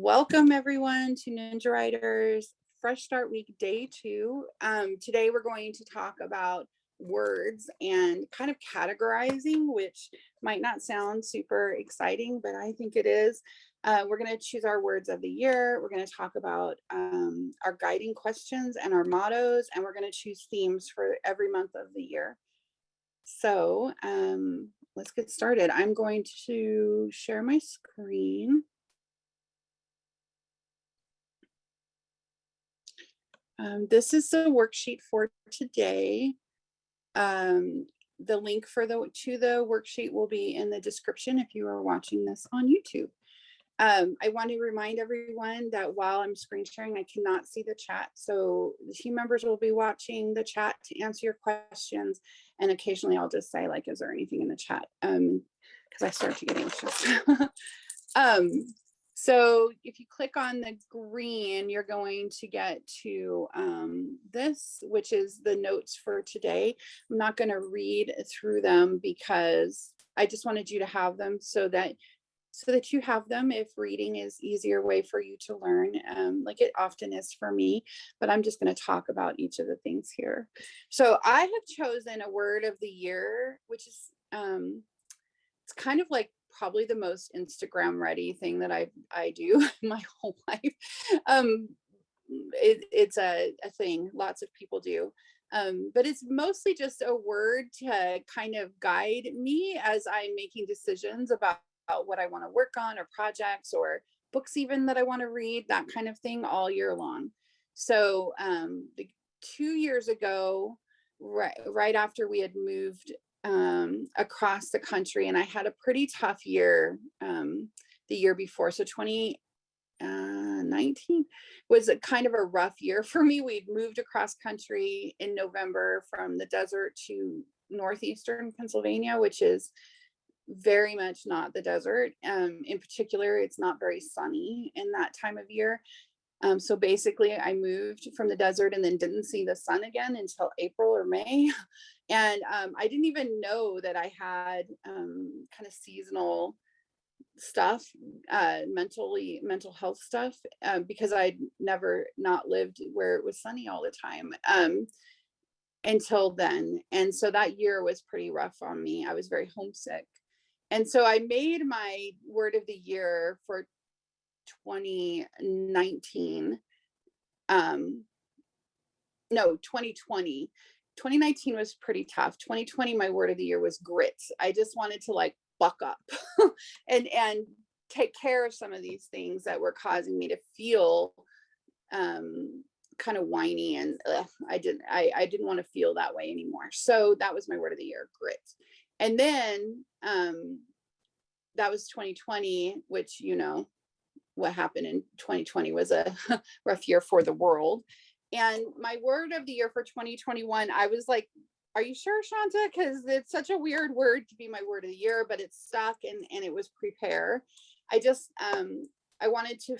Welcome everyone to Ninja Writers Fresh Start Week Day 2. Today we're going to talk about words and kind of categorizing, which might not sound super exciting, but I think it is. We're going to choose our words of the year. We're going to talk about our guiding questions and our mottos, and we're going to choose themes for every month of the year. So let's get started. I'm going to share my screen. This is the worksheet for today. The link to the worksheet will be in the description if you are watching this on YouTube. I want to remind everyone that while I'm screen sharing, I cannot see the chat. So the team members will be watching the chat to answer your questions. And occasionally I'll just say, like, is there anything in the chat? Because I start to get anxious. So if you click on the green, you're going to get to this, which is the notes for today. I'm not going to read through them because I just wanted you to have them so that you have them if reading is easier way for you to learn, like it often is for me. But I'm just going to talk about each of the things here. So I have chosen a word of the year, which is it's kind of like probably the most Instagram ready thing that I do my whole life. It's a thing lots of people do. But it's mostly just a word to kind of guide me as I'm making decisions about what I want to work on, or projects or books even that I want to read, that kind of thing all year long. So 2 years ago, right after we had moved across the country, and I had a pretty tough year the year before. So 2019 was a kind of a rough year for me. We'd moved across country in November from the desert to northeastern Pennsylvania, which is very much not the desert. In particular, it's not very sunny in that time of year. So basically I moved from the desert and then didn't see the sun again until April or May. And I didn't even know that I had kind of seasonal stuff, mental health stuff, because I'd never not lived where it was sunny all the time until then. And so that year was pretty rough on me. I was very homesick. And so I made my word of the year for 2019. No, 2020. 2019 was pretty tough. 2020, my word of the year was grit. I just wanted to like buck up and take care of some of these things that were causing me to feel kind of whiny, and I didn't want to feel that way anymore. So that was my word of the year, grit. And then that was 2020, which, you know, what happened in 2020 was a rough year for the world. And my word of the year for 2021, I was like, are you sure, Shanta? Because it's such a weird word to be my word of the year, but it stuck, and it was prepare. I just, I wanted to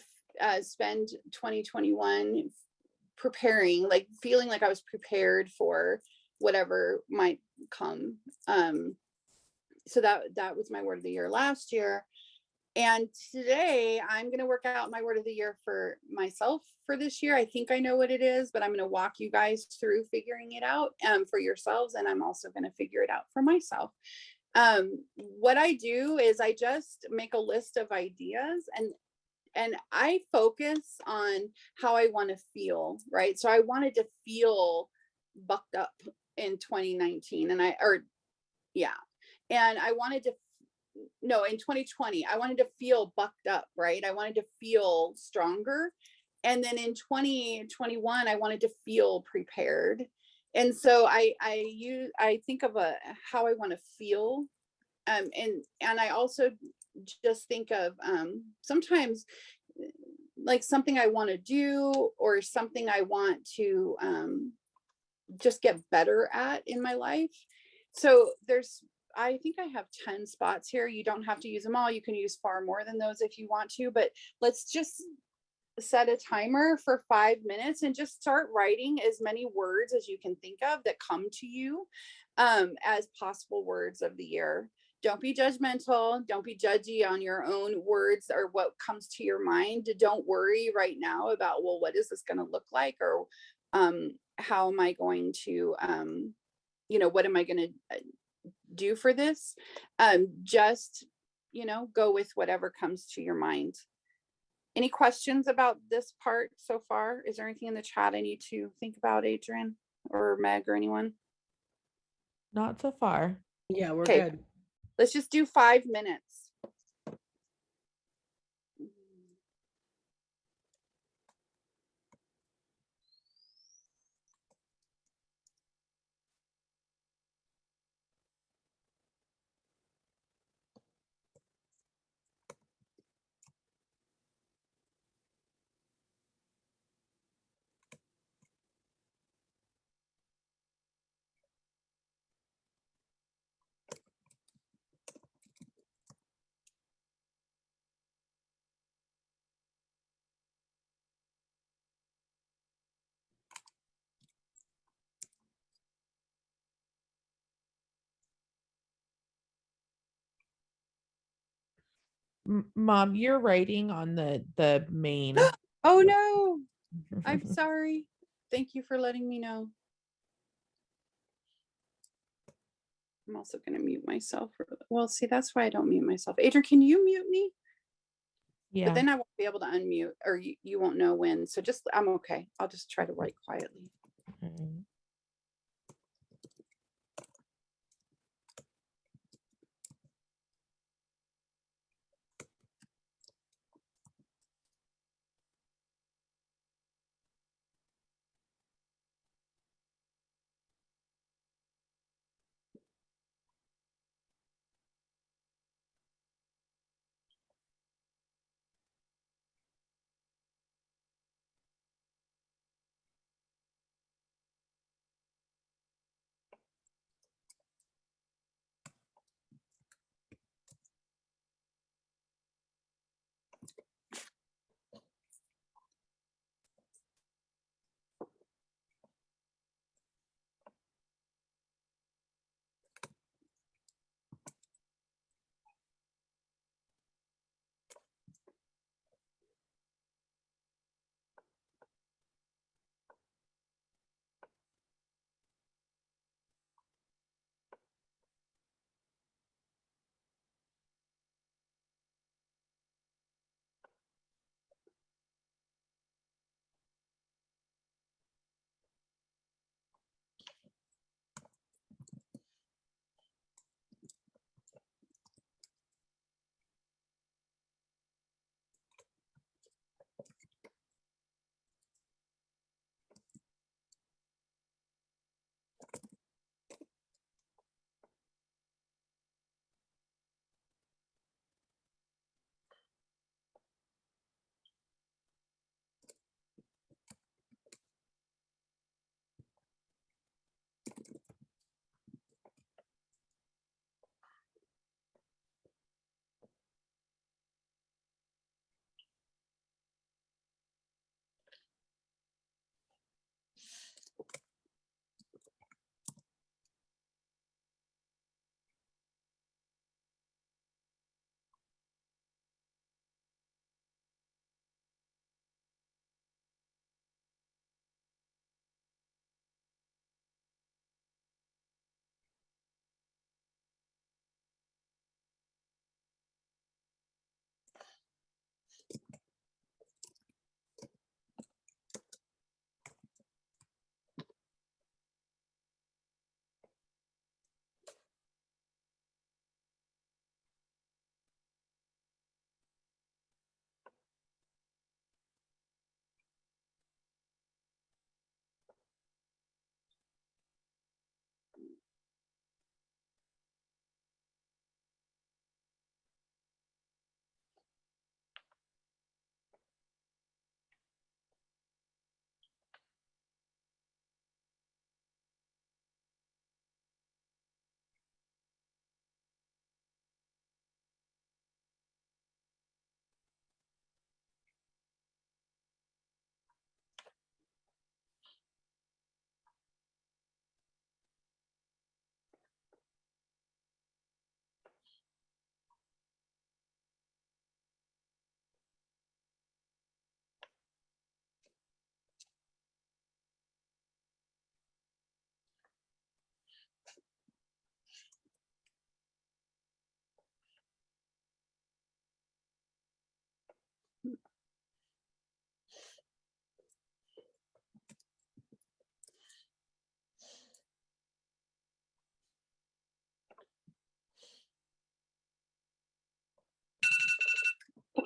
spend 2021 preparing, like feeling like I was prepared for whatever might come. So that was my word of the year last year. And today I'm going to work out my word of the year for myself for this year. I think I know what it is, but I'm going to walk you guys through figuring it out for yourselves. And I'm also going to figure it out for myself. What I do is I just make a list of ideas, and I focus on how I want to feel, right? So I wanted to feel bucked up in 2019, and I wanted to, no, in 2020, I wanted to feel bucked up, right? I wanted to feel stronger. And then in 2021, I wanted to feel prepared. And so I think of how I want to feel. And I also just think of sometimes like something I want to do, or something I want to just get better at in my life. So I think I have 10 spots here. You don't have to use them all. You can use far more than those if you want to, but let's just set a timer for 5 minutes and just start writing as many words as you can think of that come to you as possible words of the year. don't be judgmental. Don't be judgy on your own words or what comes to your mind. Don't worry right now about, well, what is this going to look like? Or how am I going to, what am I going to do for this? Just, go with whatever comes to your mind. Any questions about this part so far? Is there anything in the chat I need to think about, Adrian or Meg or anyone? Not so far. Yeah, we're Okay. good. Let's just do 5 minutes. Mom, you're writing on the main. Oh no, I'm sorry. Thank you for letting me know. I'm also going to mute myself. Well, see, that's why I don't mute myself. Adrian, can you mute me? Yeah. But then I won't be able to unmute, or you won't know when. So just, I'm okay. I'll just try to write quietly. Mhm.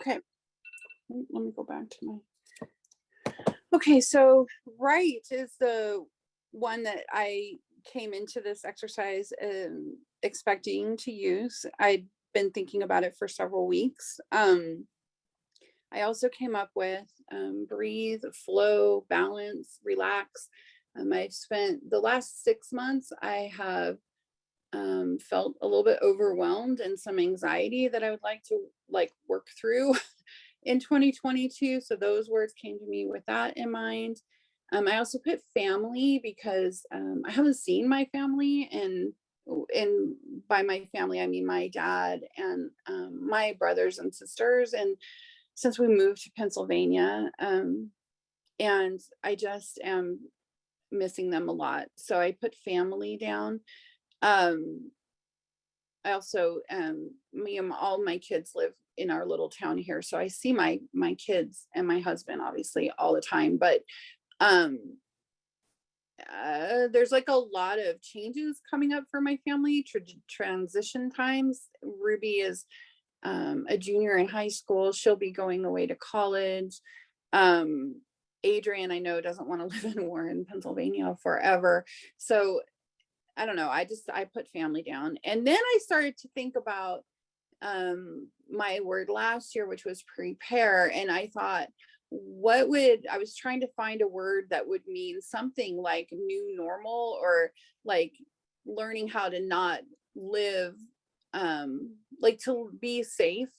Okay. Let me go back to my. Okay, so right is the one that I came into this exercise expecting to use. I'd been thinking about it for several weeks. I also came up with breathe, flow, balance, relax. I've spent the last 6 months, I have felt a little bit overwhelmed and some anxiety that I would like to work through in 2022. So those words came to me with that in mind. I also put family because I haven't seen my family, and by my family I mean my dad and my brothers and sisters, and since we moved to Pennsylvania, and I just am missing them a lot. So I put family down. Um, I also, me and all my kids live in our little town here, so I see my kids and my husband obviously all the time. But um, there's like a lot of changes coming up for my family, transition times. Ruby is a junior in high school. She'll be going away to college. Adrian, I know, doesn't want to live in Warren, Pennsylvania forever. So I don't know. I put family down. And then I started to think about my word last year, which was prepare. And I thought, I was trying to find a word that would mean something like new normal, or like learning how to not live, like to be safe,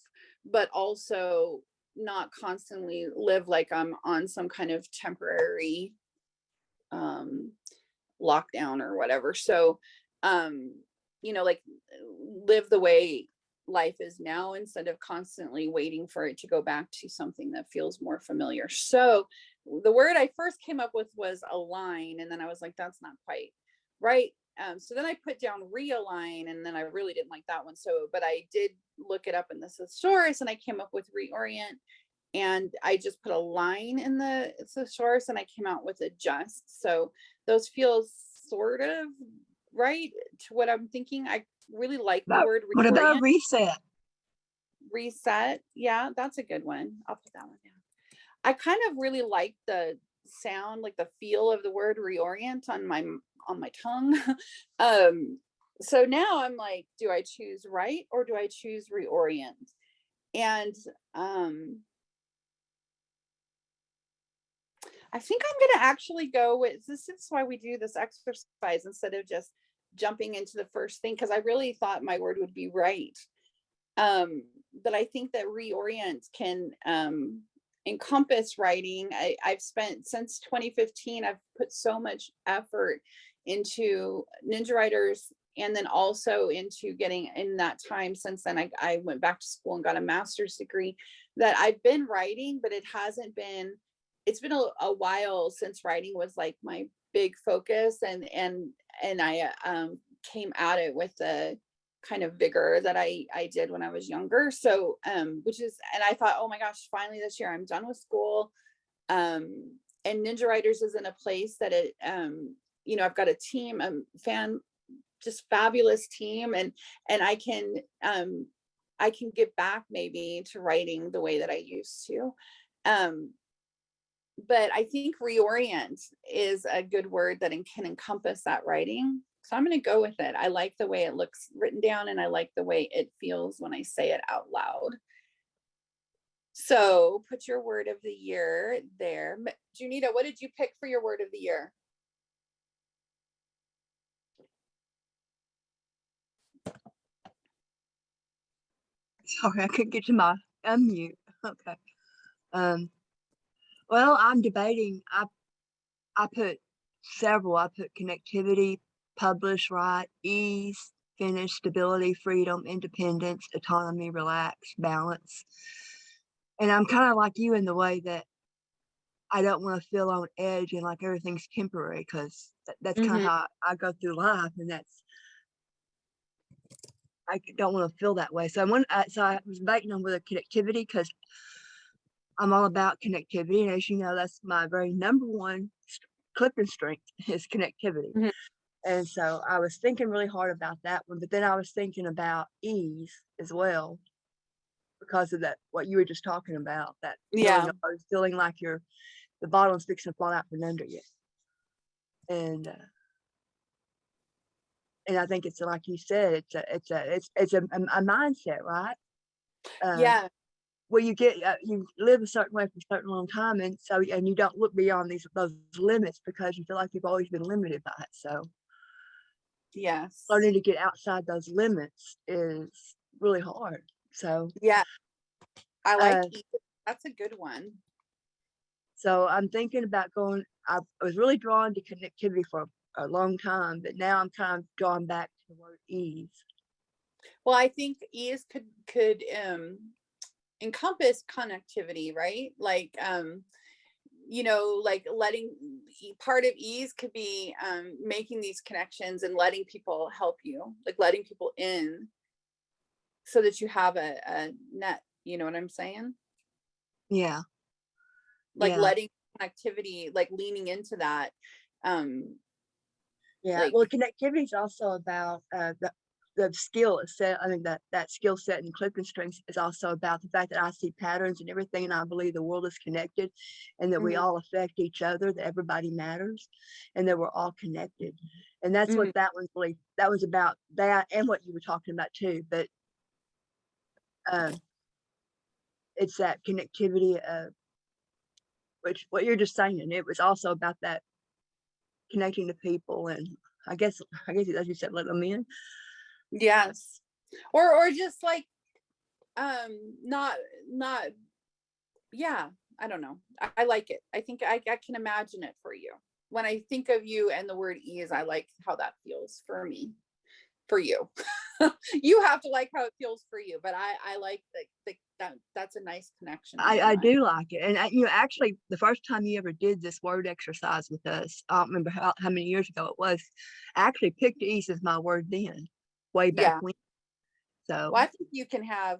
but also not constantly live like I'm on some kind of temporary lockdown or whatever. So, like live the way life is now instead of constantly waiting for it to go back to something that feels more familiar. So the word I first came up with was align. And then I was like, that's not quite right. So then I put down realign, and then I really didn't like that one. So, but I did look it up in the thesaurus and I came up with reorient, and I just put a line in the thesaurus and I came out with adjust. So those feel sort of right to what I'm thinking. I really like the word What about reorient. reset? Reset. Yeah, that's a good one. I'll put that one down. I kind of really like the sound, like the feel of the word reorient on my tongue. So now I'm like, do I choose right or do I choose reorient? And I think I'm going to actually go with this. Is why we do this exercise instead of just jumping into the first thing, because I really thought my word would be right. But I think that reorient can encompass writing. I've spent since 2015, I've put so much effort into Ninja Writers, and then also into getting, in that time since then, I went back to school and got a master's degree, that I've been writing, but it's been a while since writing was like my big focus, and I came at it with the kind of vigor that I did when I was younger. So and I thought, oh my gosh, finally this year I'm done with school. And Ninja Writers is in a place that I've got a team, just fabulous team, and I can get back maybe to writing the way that I used to. But I think reorient is a good word that can encompass that writing. So I'm going to go with it. I like the way it looks written down, and I like the way it feels when I say it out loud. So put your word of the year there. Junita, what did you pick for your word of the year? Sorry, I couldn't get to my unmute. Okay. Well, I'm debating. I put several. I put connectivity, publish, write, ease, finish, stability, freedom, independence, autonomy, relax, balance. And I'm kind of like you in the way that I don't want to feel on edge and like everything's temporary, because that's kind of how I go through life, and I don't want to feel that way. So I was debating on whether connectivity, because I'm all about connectivity, and as you know, that's my very number one clipping strength is connectivity. Mm-hmm. And so I was thinking really hard about that one, but then I was thinking about ease as well, because of that, what you were just talking about, that Yeah. feeling like the bottom's fixing to fall out from under you. And I think it's like you said, it's a mindset, right? Yeah. Where you live a certain way for a certain long time, and you don't look beyond those limits because you feel like you've always been limited by it. So Yes. learning to get outside those limits is really hard. So Yeah. I like uh, that's a good one. so I'm thinking about going. I was really drawn to connectivity for a long time, but now I'm kind of drawn back to the word ease. Well, I think ease could encompass connectivity, right? Like like part of ease could be making these connections and letting people help you, like letting people in so that you have a net, you know what I'm saying? Yeah, Like yeah, letting connectivity, like leaning into that. yeah. Like Well, connectivity is also about the skill set. I think that skill set and clipping strings is also about the fact that I see patterns and everything, and I believe the world is connected, and that we mhm, all affect each other, that everybody matters, and that we're all connected. And that's mhm. what that was about, that and what you were talking about too. But it's that connectivity of which what you're just saying. It was also about that connecting to people, and I guess as you said, let them in. Yes. Or just like not yeah, I don't know. I like it. I think I can imagine it for you. When I think of you and the word ease, I like how that feels for me, for you. You have to like how it feels for you, but I like that's a nice connection in my I mind. do like it. And actually, the first time you ever did this word exercise with us, I don't remember how many years ago it was. I actually picked ease as my word then, way back Yeah. when. So Well, I think you can have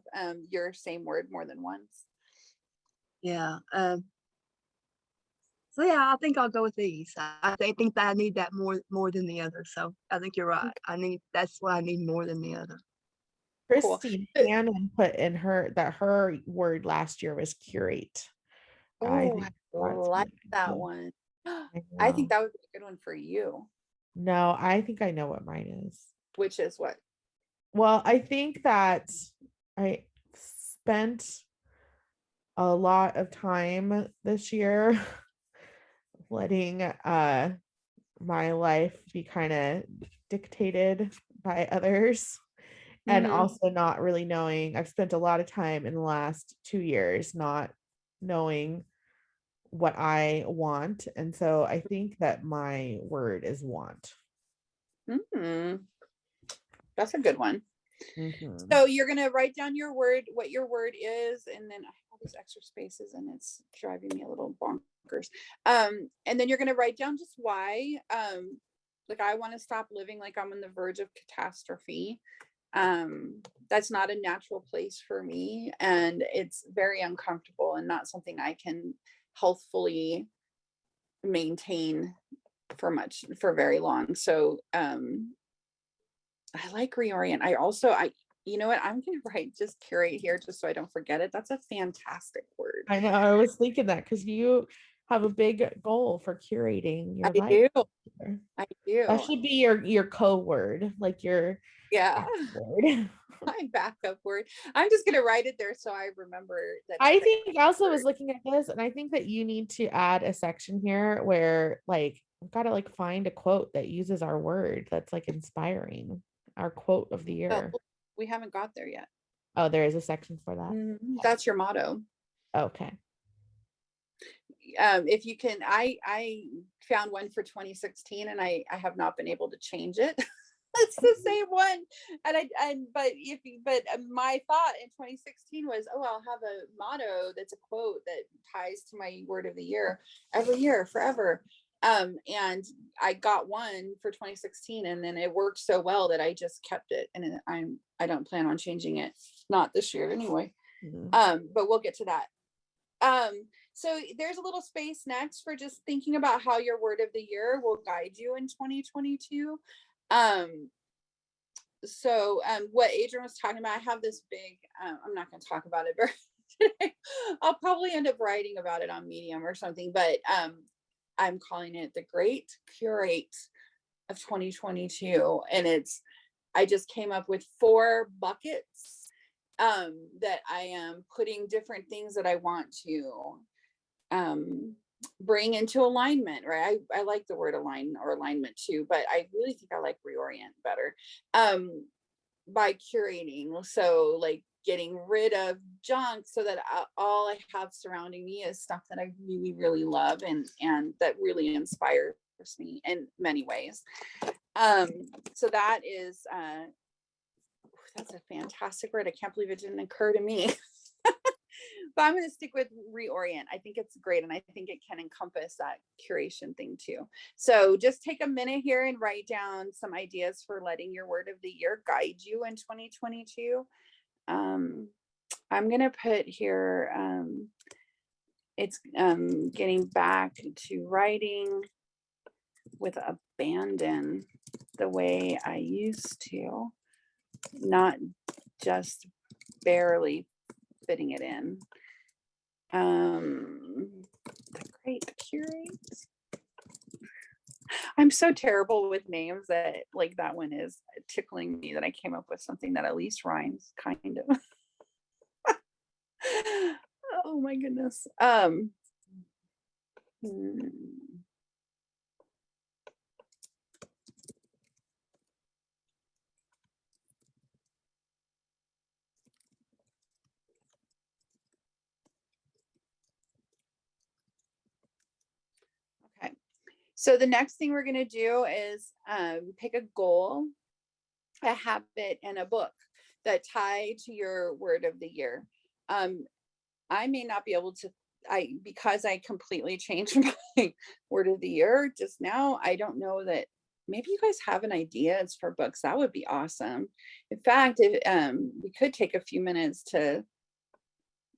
your same word more than once. yeah. So yeah, I think I'll go with ease. I think that I need that more than the other. So I think you're right. That's what I need more than the other. Cool. Christine Hannon put in her word last year was curate. I Oh, think I that's like really that cool. one. I I think know. that would be a good one for you, No, I think I know what mine is. which is what? Well, I think that I spent a lot of time this year letting my life be kind of dictated by others, and Mm-hmm. also not really knowing. I've spent a lot of time in the last 2 years not knowing what I want, and so I think that my word is want. Mm-hmm. That's a good one. Mhm. So you're gonna write down your word, what your word is, and then I have all these extra spaces and it's driving me a little bonkers. And then you're gonna write down just why. Like I want to stop living like I'm on the verge of catastrophe. That's not a natural place for me, and it's very uncomfortable and not something I can healthfully maintain for very long. So I like reorient. I you know what? I'm gonna write just curate here just so I don't forget it. That's a fantastic word. I know, I was thinking that because you have a big goal for curating your I life. do. Here. I That do. should be your code word, like your Yeah. word. My backup word. I'm just gonna write it there so I remember that I it's a think also word. was looking at this, and I think that you need to add a section here where like we've got to like find a quote that uses our word that's like inspiring. Our quote of the Well, year. we haven't got there yet. Oh, there is a section for that. That's your motto. Okay. If you can, I found one for 2016 and I have not been able to change it. It's the same one. But my thought in 2016 was, oh, I'll have a motto that's a quote that ties to my word of the year every year forever. And I got one for 2016 and then it worked so well that I just kept it, and I don't plan on changing it, not this year anyway. Mhm. But we'll get to that. So there's a little space next for just thinking about how your word of the year will guide you in 2022. So what Adrian was talking about, I have this big, I'm not going to talk about it very today. I'll probably end up writing about it on Medium or something, but I'm calling it the Great Curate of 2022. And I just came up with 4 buckets that I am putting different things that I want to bring into alignment, right? I like the word align or alignment too, but I really think I like reorient better by curating. So like getting rid of junk so that all I have surrounding me is stuff that I really, really love and that really inspires me in many ways. So that is that's a fantastic word. I can't believe it didn't occur to me. But I'm going to stick with reorient. I think it's great. And I think it can encompass that curation thing too. So just take a minute here and write down some ideas for letting your word of the year guide you in 2022. I'm going to put here, it's getting back to writing with abandon the way I used to, not just barely fitting it in. The Great Curate. I'm so terrible with names that like that one is tickling me that I came up with something that at least rhymes, kind of. Oh my goodness. Okay. So the next thing we're going to do is pick a goal, a habit, and a book that tie to your word of the year. I may not be able to, because I completely changed my word of the year just now, I don't know that maybe you guys have an idea. It's for books. That would be awesome. In fact, if, we could take a few minutes to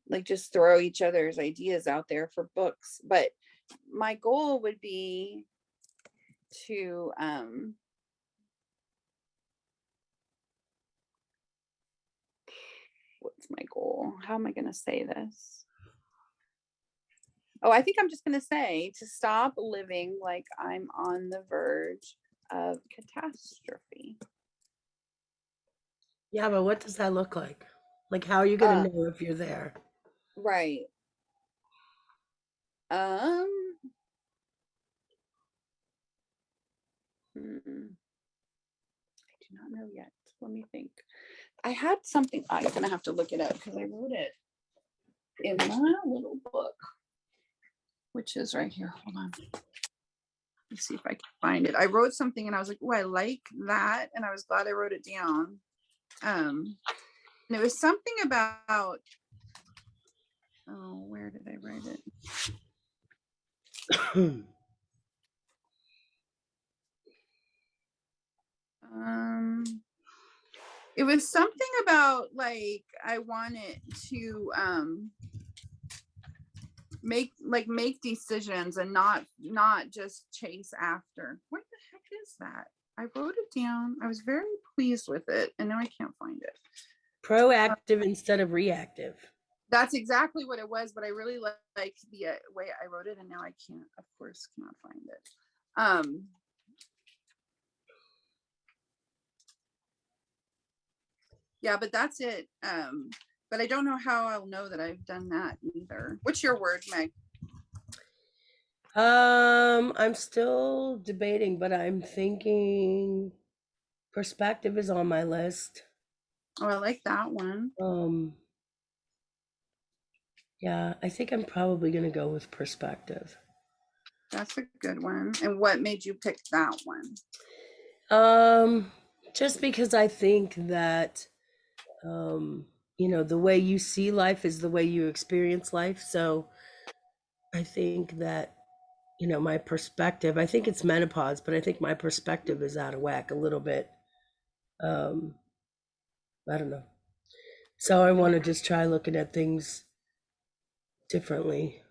like just throw each other's ideas out there for books. But my goal would be to what's my goal? How am I going to say this? Oh, I think I'm just going to say to stop living like I'm on the verge of catastrophe. Yeah, but what does that look like? Like, how are you going to know if you're there? Right. I do not know yet. Let me think. I had something. I'm going to have to look it up because I wrote it in my little book, which is right here. Hold on. Let's see if I can find it. I wrote something and I was like, oh, I like that. And I was glad I wrote it down. And it was something about, oh, where did I write it? It was something about like I wanted to make decisions and not just chase after. What the heck is that? I wrote it down. I was very pleased with it, and now I can't find it. Proactive instead of reactive. That's exactly what it was, but I really like the way I wrote it, and now I can't, of course, cannot find it. Yeah, but that's it. But I don't know how I'll know that I've done that either. What's your word, Meg? I'm still debating, but I'm thinking perspective is on my list. Oh, I like that one. Yeah, I think I'm probably going to go with perspective. That's a good one. And what made you pick that one? Just because I think that, the way you see life is the way you experience life. So I think that, my perspective, I think it's menopause, but I think my perspective is out of whack a little bit. I don't know. So I want to just try looking at things differently.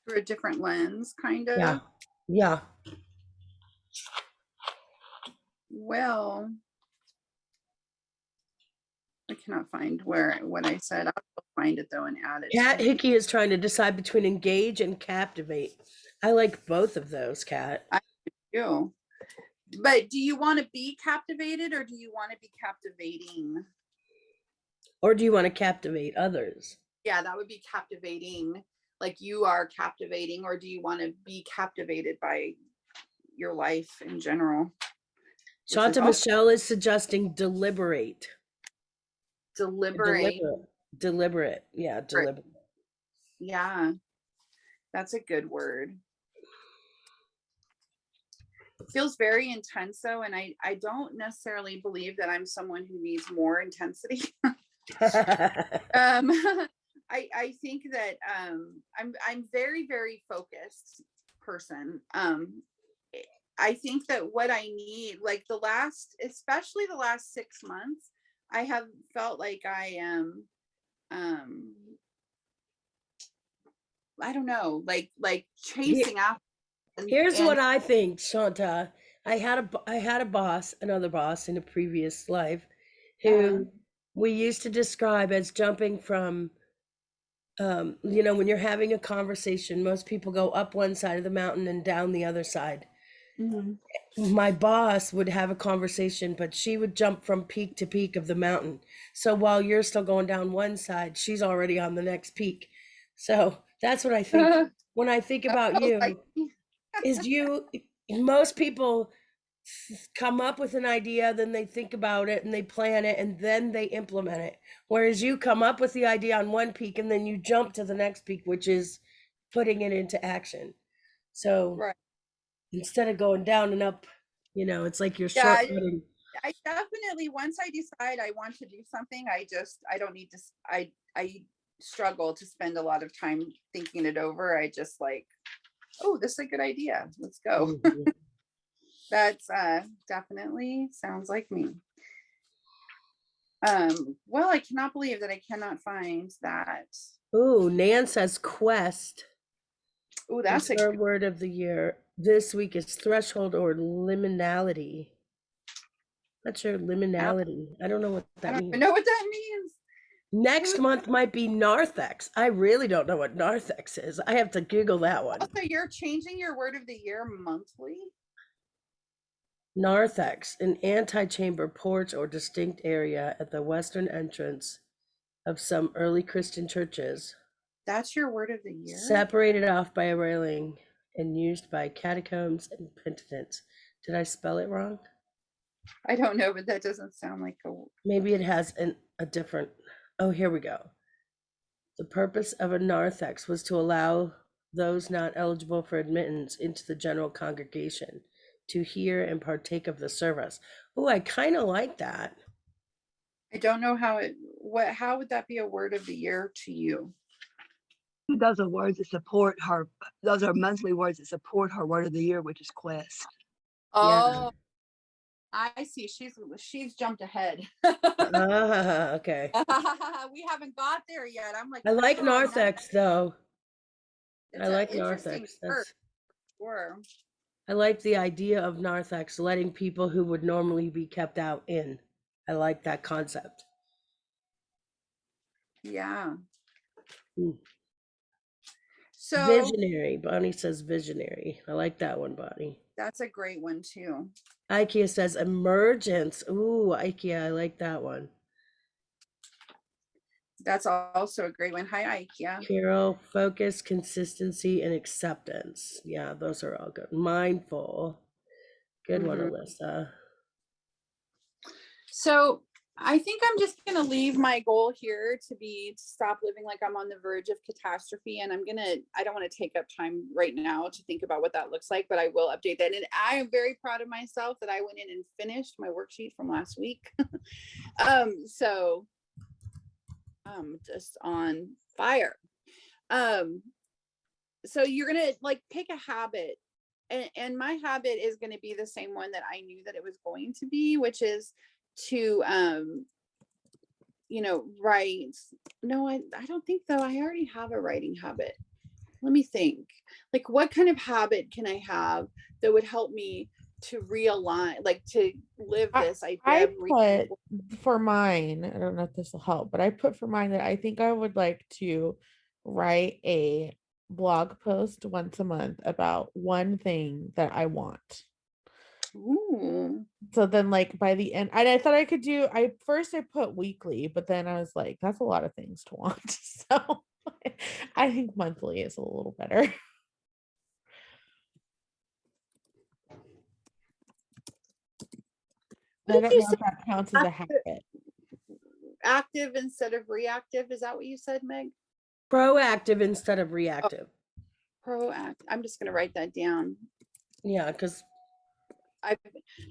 Through a different lens, kind of. Yeah. Yeah. Well, I cannot find what I said. I'll find it though and add it. Kat Hickey is trying to decide between engage and captivate. I like both of those, Kat. I do. But do you want to be captivated or do you want to be captivating? Or do you want to captivate others? Yeah, that would be captivating. Like you are captivating, or do you want to be captivated by your life in general? Shanta Michelle is suggesting deliberate. Deliberate. Deliberate. Yeah, deliberate. Yeah, that's a good word. It feels very intense though, and I don't necessarily believe that I'm someone who needs more intensity. I think that I'm very, very focused person. I think that what I need, like especially the last 6 months, I have felt like I am I don't know, like chasing after. Here's what I think, Shanta. I had a boss, another boss in a previous life, who we used to describe as jumping from, when you're having a conversation, most people go up one side of the mountain and down the other side. Mm-hmm. My boss would have a conversation, but she would jump from peak to peak of the mountain. So while you're still going down one side, she's already on the next peak. So that's what I think. When I think about you, most people come up with an idea, then they think about it and they plan it and then they implement it. Whereas you come up with the idea on one peak and then you jump to the next peak, which is putting it into action. So instead of going down and up, it's like you're shortcutting. I definitely, once I decide I want to do something, I don't need to, I struggle to spend a lot of time thinking it over. I just like, oh, this is a good idea. Let's go. Mm-hmm. That's definitely sounds like me. Well, I cannot believe that I cannot find that. Ooh, Nan says quest. Ooh, that's her word of the year. This week is threshold or liminality. Not sure liminality. I don't know what that means. I don't know what that means. Next month might be narthex. I really don't know what narthex is. I have to Google that one. So you're changing your word of the year monthly? Narthex, an antechamber porch or distinct area at the western entrance of some early Christian churches. That's your word of the year? Separated off by a railing and used by catacombs and penitents. Did I spell it wrong? I don't know, but that doesn't sound like a... Maybe it has a different... Oh, here we go. The purpose of a narthex was to allow those not eligible for admittance into the general congregation to hear and partake of the service. Oh, I kind of like that. I don't know how would that be a word of the year to you? Those are words that support her. Those are monthly words that support her word of the year, which is quest. Oh, yeah. I see. She's jumped ahead. Okay. We haven't got there yet. I'm like, I like narthex though. I like narthex. That's sure. I like the idea of narthex, letting people who would normally be kept out in. I like that concept. Yeah. So visionary. Bonnie says visionary. I like that one, Bonnie. That's a great one too. Ikea says emergence. Ooh, Ikea, I like that one. That's also a great one. Hi, Ikea. Carol, focus, consistency, and acceptance. Yeah, those are all good. Mindful. Good one, Alyssa. So I think I'm just going to leave my goal here to stop living like I'm on the verge of catastrophe. And I don't want to take up time right now to think about what that looks like, but I will update that. And I am very proud of myself that I went in and finished my worksheet from last week. So I'm just on fire. So you're going to like pick a habit, and my habit is going to be the same one that I knew that it was going to be, which is to write. No, I don't think though. I already have a writing habit. Let me think. Like, what kind of habit can I have that would help me to realign, like to live I, this idea I of put for mine, I don't know if this will help, but I put for mine that I think I would like to write a blog post once a month about one thing that I want. Ooh. So then like by the end, I thought I could do, I put weekly, but then I was like, that's a lot of things to want. So I think monthly is a little better. I What don't did you know say? if that counts as a habit. Active instead of reactive. Is that what you said, Meg? Proactive instead of reactive. Proactive. I'm just gonna write that down. Yeah, because I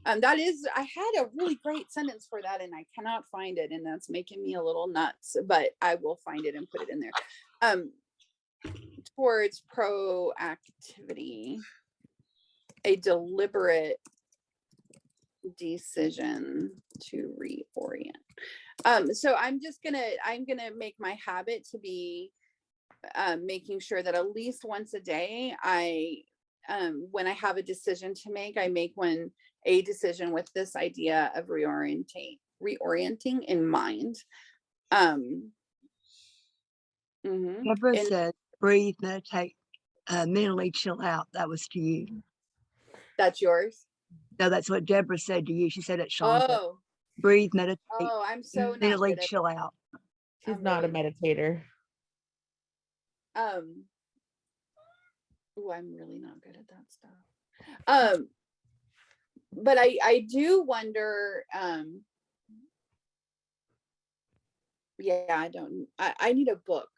that is, I had a really great sentence for that and I cannot find it, and that's making me a little nuts, but I will find it and put it in there. Towards proactivity, a deliberate decision to reorient. So I'm gonna make my habit to be making sure that at least once a day when I have a decision to make, I make a decision with this idea of reorienting in mind. Deborah And said, breathe, meditate, mentally chill out. That was to you. that's yours. No, that's what Deborah said to you. She said it, Shanta. Oh, Breathe, meditate, I'm so not mentally good at chill out. She's I'm not a really meditator. ooh, I'm really not good at that stuff. But I do wonder, yeah, I need a book.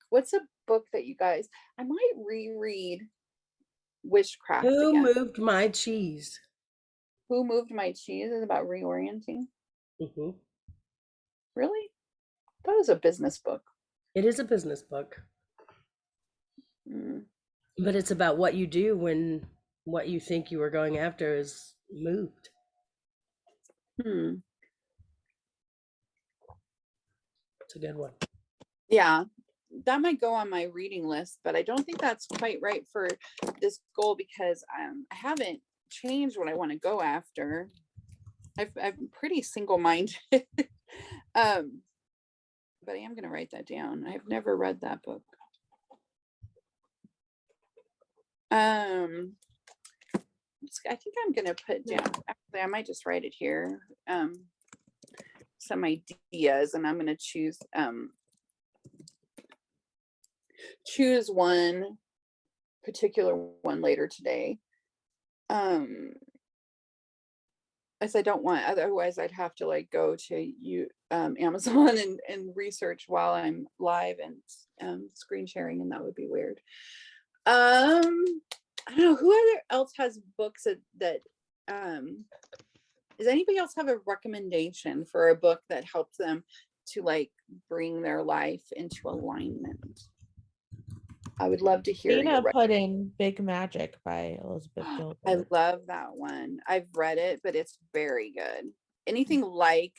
What's a book that you guys, I might reread Witchcraft who again. moved my cheese? Who Moved My Cheese is about reorienting. Hmm. Really? That was a business book. It is a business book, but it's about what you do when what you think you are going after is moved. It's a good one. Yeah, that might go on my reading list, but I don't think that's quite right for this goal because I haven't changed what I want to go after. I'm pretty single-minded. But I am going to write that down. I've never read that book. I think I'm going to put down, actually, I might just write it here. Some ideas, and I'm going to choose one particular one later today. As I don't want, otherwise I'd have to like go to Amazon and research while I'm live and screen sharing, and that would be weird. I don't know who else has books that does anybody else have a recommendation for a book that helps them to like bring their life into alignment? I would love to hear. Dana put in Big Magic by Elizabeth I Gilbert. love that one. I've read it, but it's very good. Anything like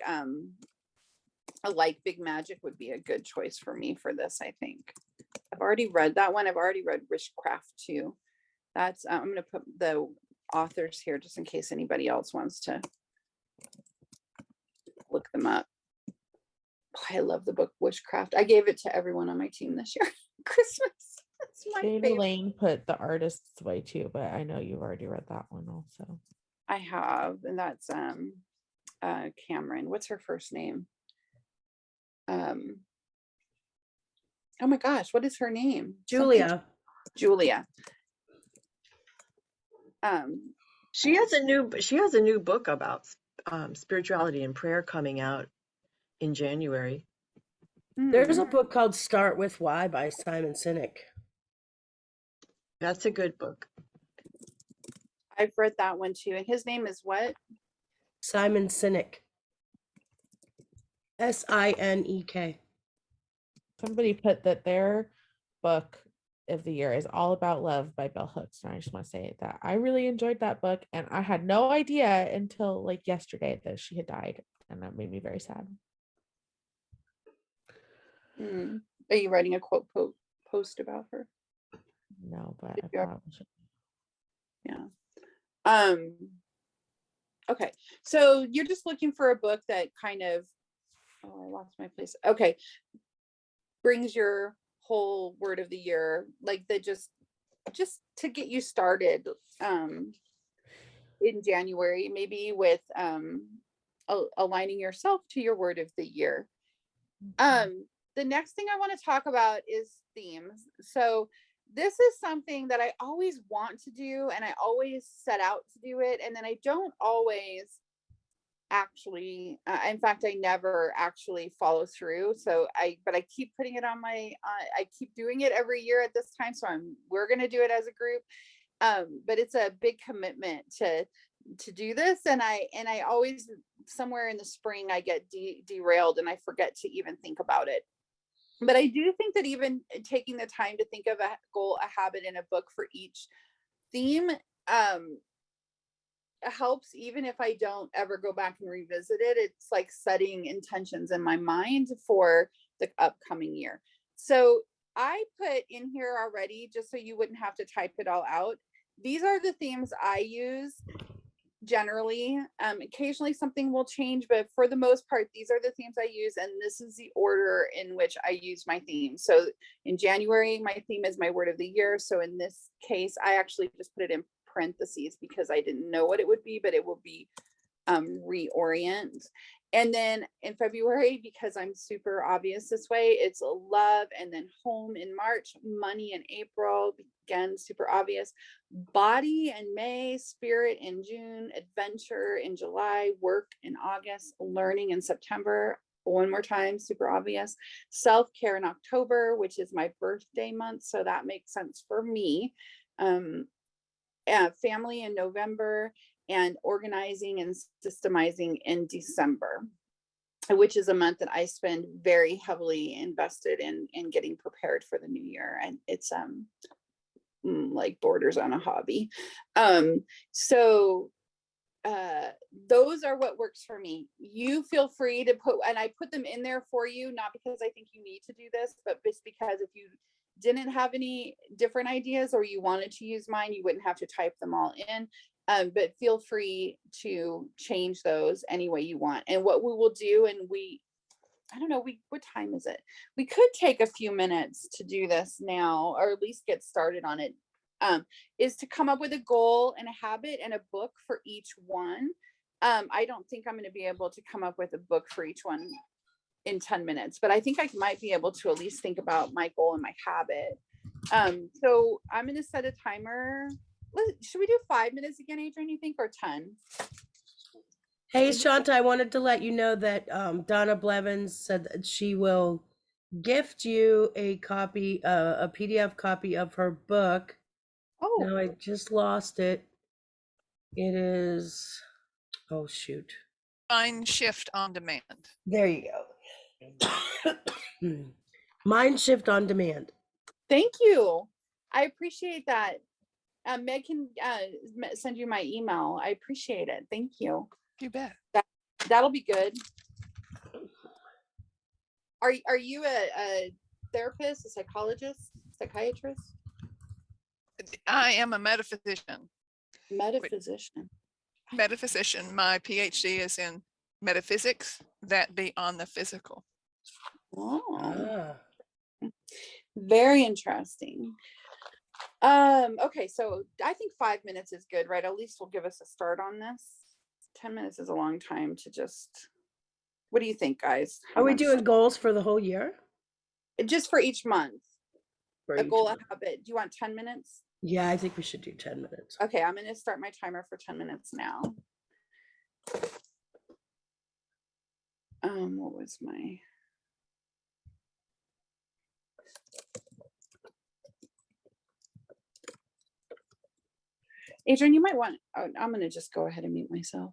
Big Magic would be a good choice for me for this, I think. I've already read that one. I've already read Witchcraft too. That's I'm going to put the authors here just in case anybody else wants to look them up. I love the book Witchcraft. I gave it to everyone on my team this year. Christmas. That's my Dana favorite. Lane put The Artist's Way too, but I know you've already read that one also. I have, and that's Cameron. What's her first name? Oh my gosh, what is her name? Julia. Julia. She has a new book about spirituality and prayer coming out in January. There's a book called Start With Why by Simon Sinek. That's a good book. I've read that one too. And his name is what? Simon Sinek. Sinek. Somebody put that their book of the year is All About Love by Bell Hooks. And I just want to say that I really enjoyed that book. And I had no idea until like yesterday that she had died. And that made me very sad. Are you writing a quote post about her? No, but I probably should. Yeah. Um, okay, so you're just looking for a book that kind of, oh, I lost my place. Okay, brings your whole word of the year, like that just to get you started in January, maybe with aligning yourself to your word of the year. The next thing I want to talk about is themes. So this is something that I always want to do, and I always set out to do it, and then I don't always actually, in fact, I never actually follow through. But I keep putting it on my, I keep doing it every year at this time. So we're going to do it as a group. But it's a big commitment to do this. And I always, somewhere in the spring, I get derailed and I forget to even think about it. But I do think that even taking the time to think of a goal, a habit, and a book for each theme, helps, even if I don't ever go back and revisit it. It's like setting intentions in my mind for the upcoming year. So I put in here already, just so you wouldn't have to type it all out. These are the themes I use generally. Occasionally something will change, but for the most part, these are the themes I use, and this is the order in which I use my theme. So in January, my theme is my word of the year. So in this case, I actually just put it in parentheses because I didn't know what it would be, but it will be reorient. And then in February, because I'm super obvious this way, it's love, and then home in March, money in April, again, super obvious, body in May, spirit in June, adventure in July, work in August, learning in September, one more time, super obvious, self-care in October, which is my birthday month, so that makes sense for me, family in November, and organizing and systemizing in December, which is a month that I spend very heavily invested in getting prepared for the new year. And it's like borders on a hobby. So those are what works for me. You feel free to put, and I put them in there for you, not because I think you need to do this, but just because if you didn't have any different ideas or you wanted to use mine, you wouldn't have to type them all in. But feel free to change those any way you want. And what we will do, and I don't know, what time is it? We could take a few minutes to do this now, or at least get started on it, is to come up with a goal and a habit and a book for each one. I don't think I'm going to be able to come up with a book for each one in 10 minutes, but I think I might be able to at least think about my goal and my habit. So I'm going to set a timer. Should we do 5 minutes again, Adrian, you think, or 10? Hey, Shanta, I wanted to let you know that Donna Blevins said that she will gift you a copy, a PDF copy of her book. Oh, No, I just lost it. It is, oh shoot. Mind Shift on Demand. There you go. Mind Shift on Demand. thank you. I appreciate that. Meg can send you my email. I appreciate it. Thank you. You bet. That'll be good. Are you a therapist, a psychologist, psychiatrist? I am a metaphysician. Metaphysician. Metaphysician. My PhD is in metaphysics, that beyond the physical. Oh, Ah. very interesting. Okay, so I think 5 minutes is good, right? At least will give us a start on this. 10 minutes is a long time to just, what do you think, guys? Are we doing goals for the whole year? Just for each month? For A each goal, a month? habit. Do you want 10 minutes? Yeah, I think we should do 10 minutes. Okay, I'm going to start my timer for 10 minutes now. What was my... Adrian, you might want, oh, I'm going to just go ahead and mute myself.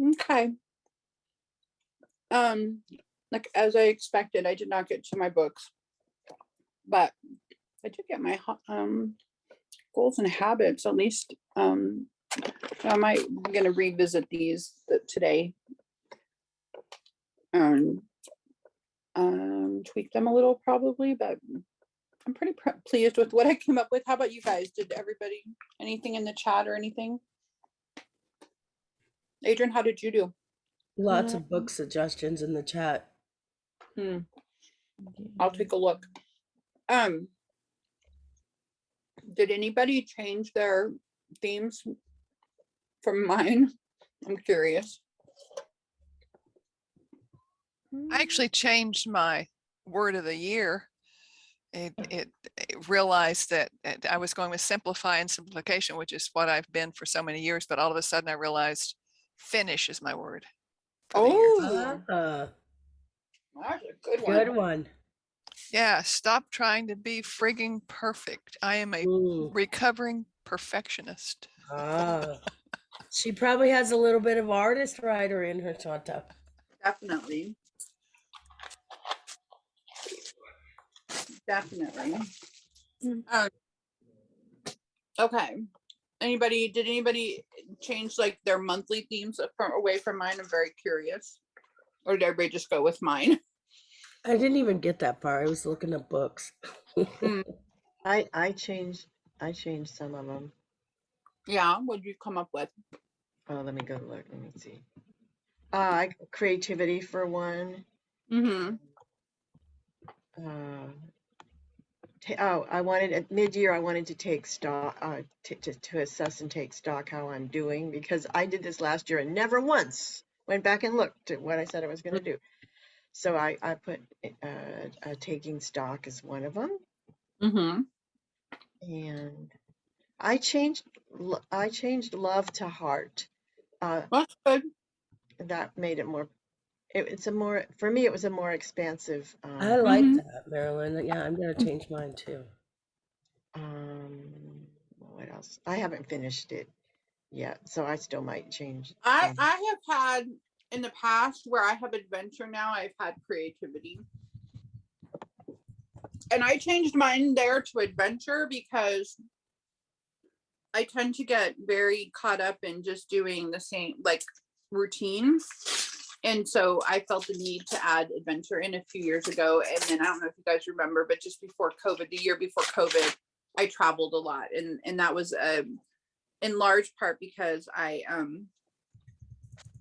Okay. Like as I expected, I did not get to my books, but I did get my goals and habits. At least I might I'm gonna revisit these today and tweak them a little probably, but I'm pretty pleased with what I came up with. How about you guys? Did everybody anything in the chat or anything? Adrian, how did you do? Lots of book suggestions in the chat. I'll take a look. Did anybody change their themes from mine? I'm curious. I actually changed my word of the year. It realized that I was going with simplify and simplification, which is what I've been for so many years. But all of a sudden I realized finish is my word for the year. Oh, Ah, that's a good one. good one. Yeah, stop trying to be frigging perfect. I am a Ooh. recovering perfectionist. Ah. She probably has a little bit of artist writer in her, Shanta. Definitely. Definitely. Okay. Did anybody change like their monthly themes away from mine? I'm very curious. Or did everybody just go with mine? I didn't even get that far. I was looking at books. I changed some of them. Yeah, what'd you come up with? Oh, let me go look. Let me see. Creativity for one. Mm-hmm. I wanted at mid-year. I wanted to take stock, to assess and take stock how I'm doing, because I did this last year and never once went back and looked at what I said I was going to do. So I put taking stock as one of them, Mm-hmm. and I changed love to heart. That's good. That made it more. For me. It was a more expansive. I like that, Marilyn. Yeah, I'm going to change mine too. What else? I haven't finished it yet, so I still might change. I have had in the past where I have adventure now, I've had creativity. And I changed mine there to adventure because I tend to get very caught up in just doing the same like routines. And so I felt the need to add adventure in a few years ago. And then I don't know if you guys remember, but just before COVID, the year before COVID, I traveled a lot. And that was in large part because I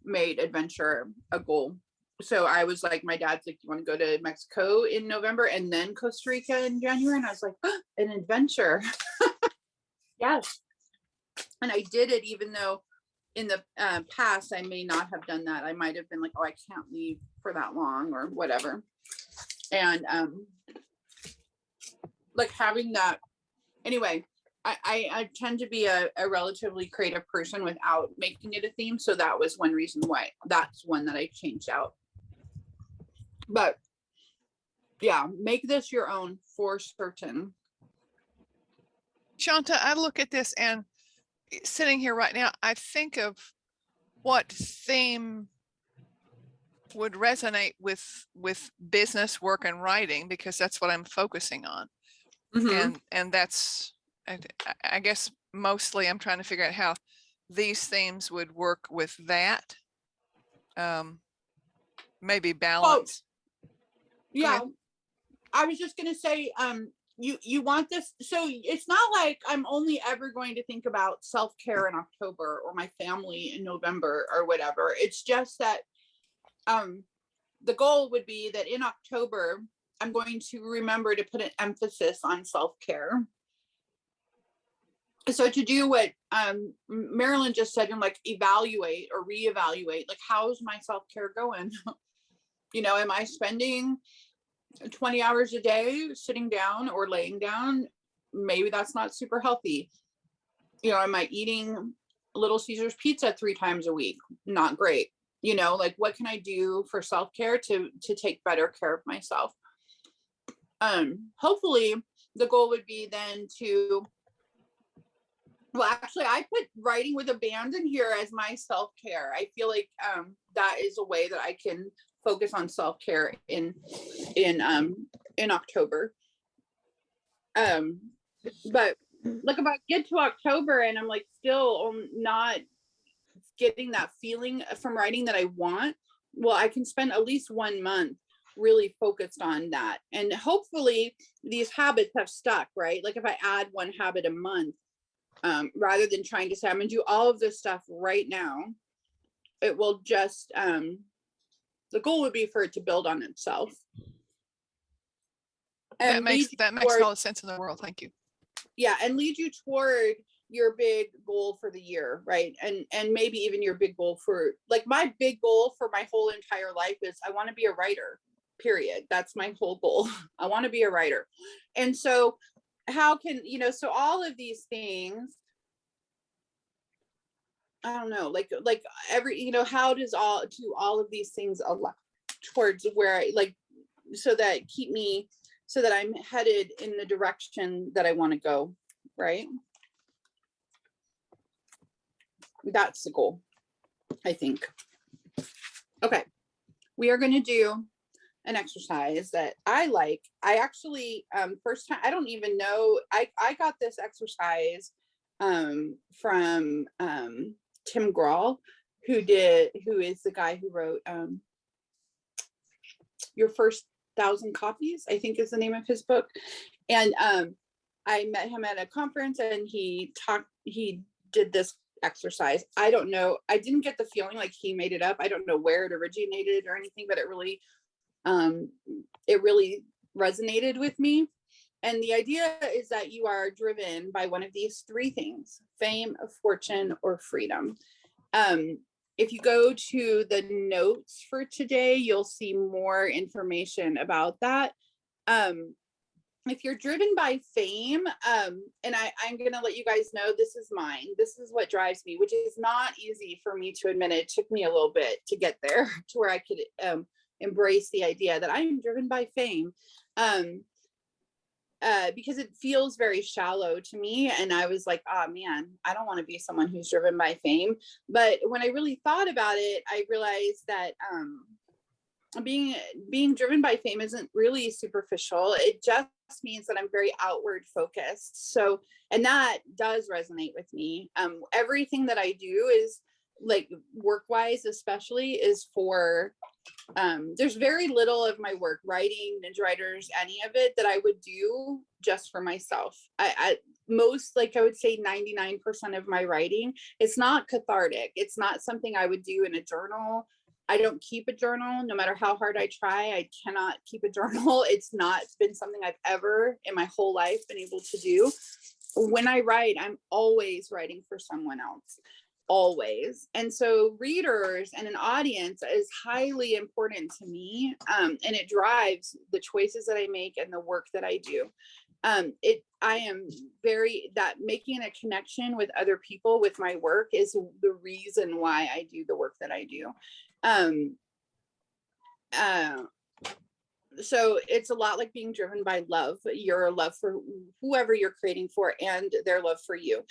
made adventure a goal. So I was like, my dad's like, you want to go to Mexico in November and then Costa Rica in January? And I was like, oh, an adventure. Yes. And I did it, even though in the past, I may not have done that. I might have been like, oh, I can't leave for that long or whatever. And like having that, anyway, I tend to be a relatively creative person without making it a theme. So that was one reason why that's one that I changed out. But yeah, make this your own for certain. Shanta, I look at this and sitting here right now, I think of what theme would resonate with business, work, and writing, because that's what I'm focusing on. Mm-hmm. And that's, I guess mostly I'm trying to figure out how these themes would work with that. Maybe balance. Yeah, I was just gonna say, you want this, so it's not like I'm only ever going to think about self-care in October or my family in November or whatever. It's just that the goal would be that in October I'm going to remember to put an emphasis on self-care. So to do what Marilyn just said, and like evaluate or reevaluate, like how's my self-care going? You know, am I spending 20 hours a day sitting down or laying down? Maybe that's not super healthy. You know, am I eating Little Caesars pizza 3 times a week? Not great. You know, like what can I do for self-care to take better care of myself? Hopefully the goal would be then to Well, actually, I put writing with a band in here as my self-care. I feel like that is a way that I can focus on self-care in October. But like, if I get to October and I'm like still not getting that feeling from writing that I want, well, I can spend at least 1 month really focused on that. And hopefully these habits have stuck, right? Like if I add 1 habit a month, rather than trying to say, I'm gonna do all of this stuff right now, it will just, the goal would be for it to build on itself. That And makes all the sense in the world. Thank you. Yeah, and lead you toward your big goal for the year, right? And maybe even your big goal for, like, my big goal for my whole entire life is I want to be a writer, period. That's my whole goal. I want to be a writer. And so how can, so all of these things, I don't know, like every, how do all of these things allow towards where I like, so that I'm headed in the direction that I want to go, right? That's the goal, I think. Okay, we are going to do an exercise that I like. I actually, first time, I don't even know, I got this exercise from Tim Grahl, who is the guy who wrote Your First 1,000 Copies, I think is the name of his book. And I met him at a conference and he did this exercise. I don't know, I didn't get the feeling like he made it up. I don't know where it originated or anything, but it really resonated with me. And the idea is that you are driven by one of these 3 things: fame, fortune, or freedom. If you go to the notes for today, you'll see more information about that. If you're driven by fame, and I'm going to let you guys know, this is mine. This is what drives me, which is not easy for me to admit. It took me a little bit to get there to where I could embrace the idea that I'm driven by fame. Because it feels very shallow to me. And I was like, oh man, I don't want to be someone who's driven by fame. But when I really thought about it, I realized that being driven by fame isn't really superficial. It just means that I'm very outward focused. So, and that does resonate with me. Everything that I do is, like, work-wise especially, is for there's very little of my work, writing, Ninja Writers, any of it, that I would do just for myself. I most, like, I would say 99% of my writing, it's not cathartic. It's not something I would do in a journal. I don't keep a journal. No matter how hard I try, I cannot keep a journal. It's not been something I've ever in my whole life been able to do. When I write, I'm always writing for someone else. Always. And so readers and an audience is highly important to me, and it drives the choices that I make and the work that I do. I am that making a connection with other people with my work is the reason why I do the work that I do. So it's a lot like being driven by love, your love for whoever you're creating for and their love for you.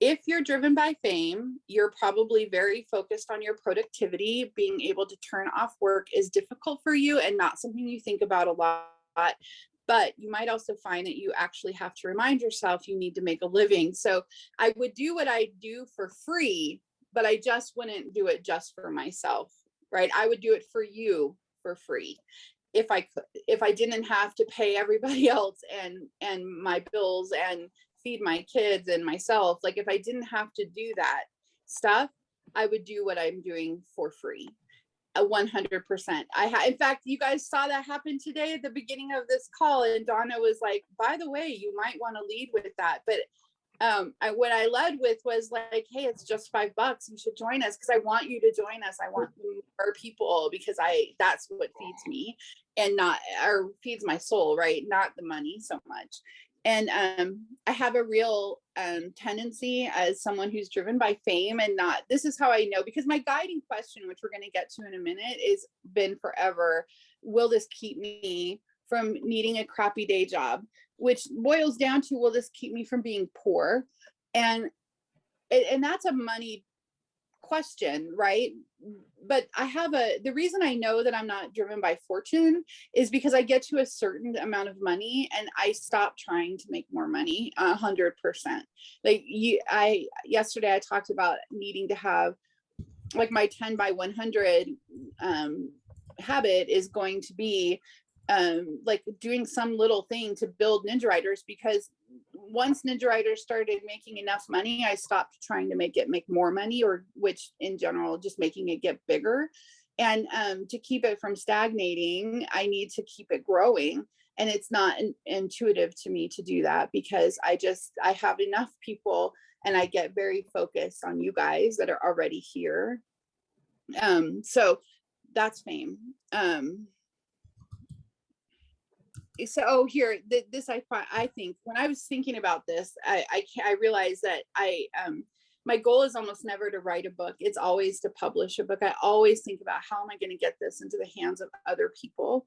If you're driven by fame, you're probably very focused on your productivity. Being able to turn off work is difficult for you and not something you think about a lot. But you might also find that you actually have to remind yourself you need to make a living. So I would do what I do for free, but I just wouldn't do it just for myself, right? I would do it for you for free if I could, if I didn't have to pay everybody else and my bills and feed my kids and myself. Like, if I didn't have to do that stuff, I would do what I'm doing for free. 100%. In fact, you guys saw that happen today at the beginning of this call, and Donna was like, by the way, you might want to lead with that. But what I led with was like, hey, it's just $5. You should join us, because I want you to join us. I want more people, because that's what feeds me, and feeds my soul, right? Not the money so much. And I have a real tendency as someone who's driven by fame and not, this is how I know, because my guiding question, which we're going to get to in a minute, is been forever, will this keep me from needing a crappy day job? Which boils down to, will this keep me from being poor? And and that's a money question, right? But the reason I know that I'm not driven by fortune is because I get to a certain amount of money and I stop trying to make more money 100%. Like yesterday I talked about needing to have like my 10 by 100 habit is going to be like doing some little thing to build Ninja Writers, because once Ninja Writers started making enough money, I stopped trying to make more money, or which in general, just making it get bigger. And to keep it from stagnating, I need to keep it growing. And it's not intuitive to me to do that, because I have enough people and I get very focused on you guys that are already here. So that's fame. So here, this I think when I was thinking about this, I realized that my goal is almost never to write a book. It's always to publish a book. I always think about how am I going to get this into the hands of other people.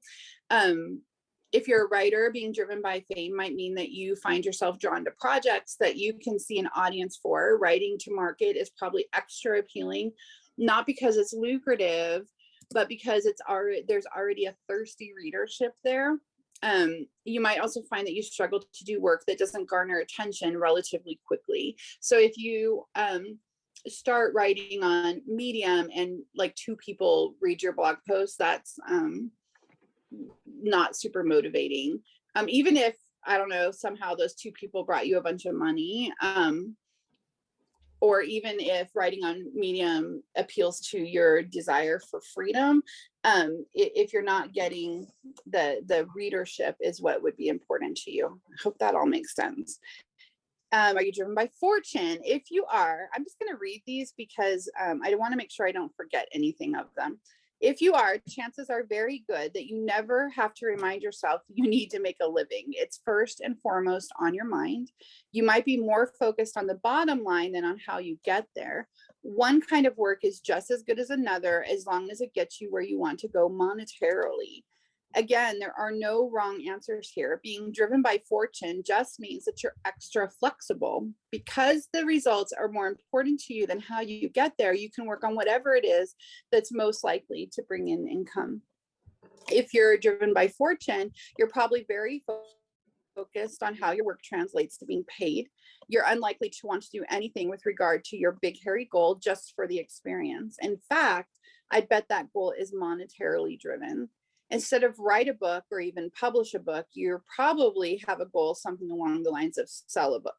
If you're a writer, being driven by fame might mean that you find yourself drawn to projects that you can see an audience for. Writing to market is probably extra appealing, not because it's lucrative, but because there's already a thirsty readership there. You might also find that you struggle to do work that doesn't garner attention relatively quickly. So if you start writing on Medium and like 2 people read your blog post, that's not super motivating. Even if, I don't know, somehow those 2 people brought you a bunch of money, or even if writing on Medium appeals to your desire for freedom, if you're not getting the readership is what would be important to you. I hope that all makes sense. Are you driven by fortune? If you are, I'm just going to read these because I want to make sure I don't forget anything of them. If you are, chances are very good that you never have to remind yourself you need to make a living. It's first and foremost on your mind. You might be more focused on the bottom line than on how you get there. One kind of work is just as good as another, as long as it gets you where you want to go monetarily. Again, there are no wrong answers here. Being driven by fortune just means that you're extra flexible. Because the results are more important to you than how you get there, you can work on whatever it is that's most likely to bring in income. If you're driven by fortune, you're probably very focused on how your work translates to being paid. You're unlikely to want to do anything with regard to your big hairy goal just for the experience. In fact, I bet that goal is monetarily driven. Instead of write a book or even publish a book, you probably have a goal, something along the lines of sell a book.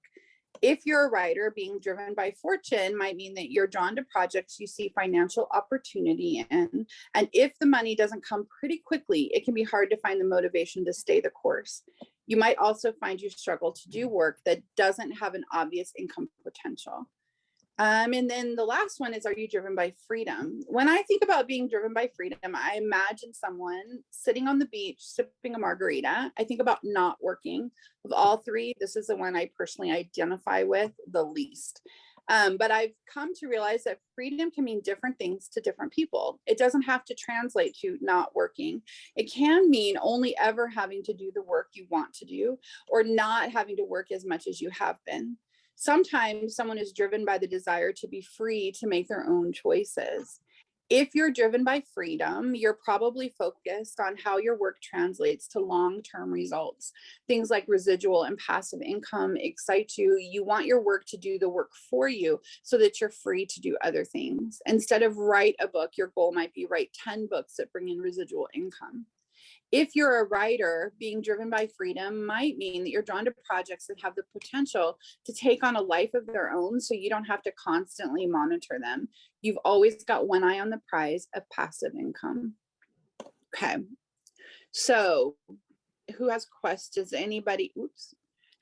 If you're a writer, being driven by fortune might mean that you're drawn to projects you see financial opportunity in. And if the money doesn't come pretty quickly, it can be hard to find the motivation to stay the course. You might also find you struggle to do work that doesn't have an obvious income potential. And then the last one is, are you driven by freedom? When I think about being driven by freedom, I imagine someone sitting on the beach, sipping a margarita. I think about not working. Of all 3, this is the one I personally identify with the least. But I've come to realize that freedom can mean different things to different people. It doesn't have to translate to not working. It can mean only ever having to do the work you want to do, or not having to work as much as you have been. Sometimes someone is driven by the desire to be free to make their own choices. If you're driven by freedom, you're probably focused on how your work translates to long-term results. Things like residual and passive income excite you. You want your work to do the work for you so that you're free to do other things. Instead of write a book, your goal might be write 10 books that bring in residual income. If you're a writer, being driven by freedom might mean that you're drawn to projects that have the potential to take on a life of their own, so you don't have to constantly monitor them. You've always got one eye on the prize of passive income. Okay, so who has questions? Anybody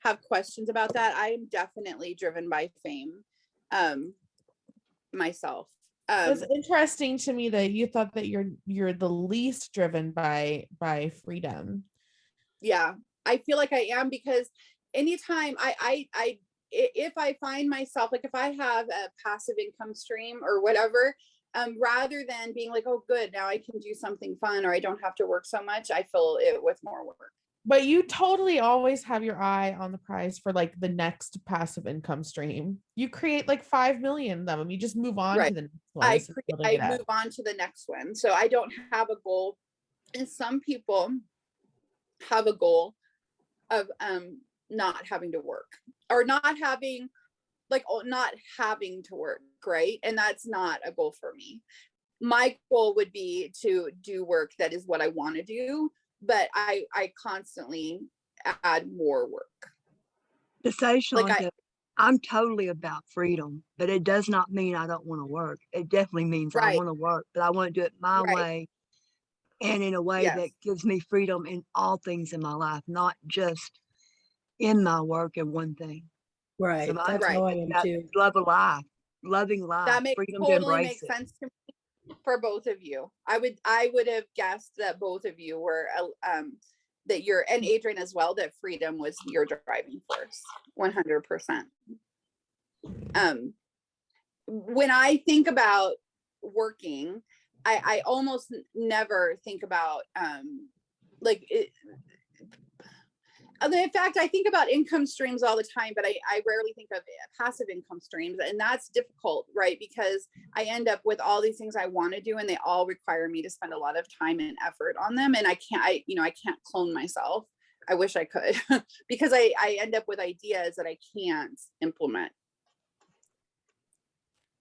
have questions about that? I am definitely driven by fame myself. It's interesting to me that you thought that you're the least driven by freedom. Yeah, I feel like I am, because anytime if I find myself, like if I have a passive income stream or whatever, rather than being like, oh good, now I can do something fun or I don't have to work so much, I fill it with more work. But you totally always have your eye on the prize for like the next passive income stream. You create like 5 million of them. You just move on to Right. the next one. instead of building I it up. move on to the next one. So I don't have a goal. And some people have a goal of not having to work, or not having to work, right? And that's not a goal for me. My goal would be to do work that is what I want to do, but I constantly add more work. To say, Like Shanta, I'm totally about freedom, but it does not mean I don't want to work. It definitely means I Right. want to work, but I want to do it my Right. way, and in a way Yes. that gives me freedom in all things in my life, not just in my work and one thing. Right. So my That's Right. how I am that too. love of life, loving life, that makes freedom to totally embrace makes it. sense to me for both of you. I would have guessed that both of you were that you're, and Adrian as well, that freedom was your driving force 100%. When I think about working, I almost never think about like it, in fact, I think about income streams all the time, but I rarely think of passive income streams. And that's difficult, right? Because I end up with all these things I want to do, and they all require me to spend a lot of time and effort on them. And I can't clone myself. I wish I could because I end up with ideas that I can't implement.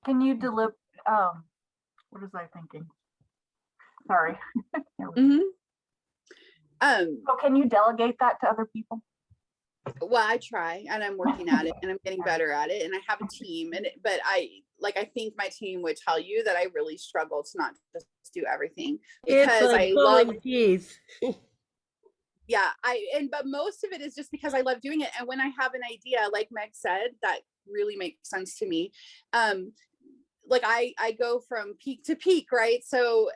Can you deliver, what was I thinking? Sorry. Mm-hmm. So can you delegate that to other people? Well, I try, and I'm working at it, and I'm getting better at it, and I have a team, but I think my team would tell you that I really struggle to not just do everything, It's because like I love, pulling teeth. yeah, but most of it is just because I love doing it. And when I have an idea, like Meg said, that really makes sense to me. Like I go from peak to peak, right? So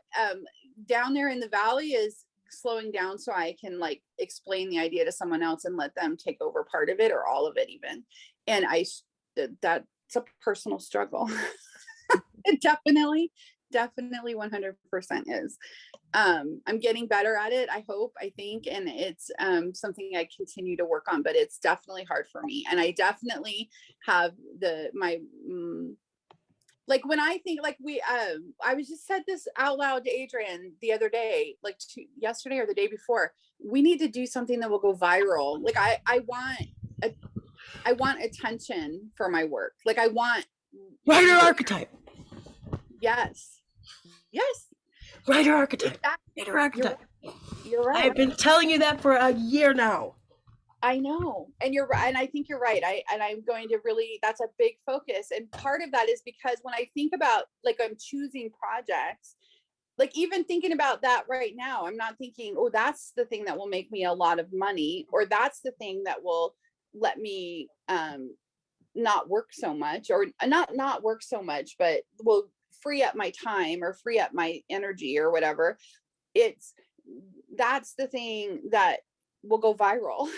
down there in the valley is slowing down so I can like explain the idea to someone else and let them take over part of it or all of it even. And that's a personal struggle. It definitely 100% is. I'm getting better at it, I hope, I think, and it's something I continue to work on, but it's definitely hard for me. And I definitely have like when I think like I was just said this out loud to Adrian the other day, like yesterday or the day before, we need to do something that will go viral. Like I want attention for my work. Like I want Writer archetype. Yes. Writer archetype. Exactly. Writer archetype. You're right. I've been telling you that for a year now. I know. And you're right. And I think you're right. I'm going to really, that's a big focus. And part of that is because when I think about like I'm choosing projects, like even thinking about that right now, I'm not thinking, oh, that's the thing that will make me a lot of money, or that's the thing that will let me not work so much, or not work so much, but will free up my time or free up my energy or whatever. That's the thing that will go viral.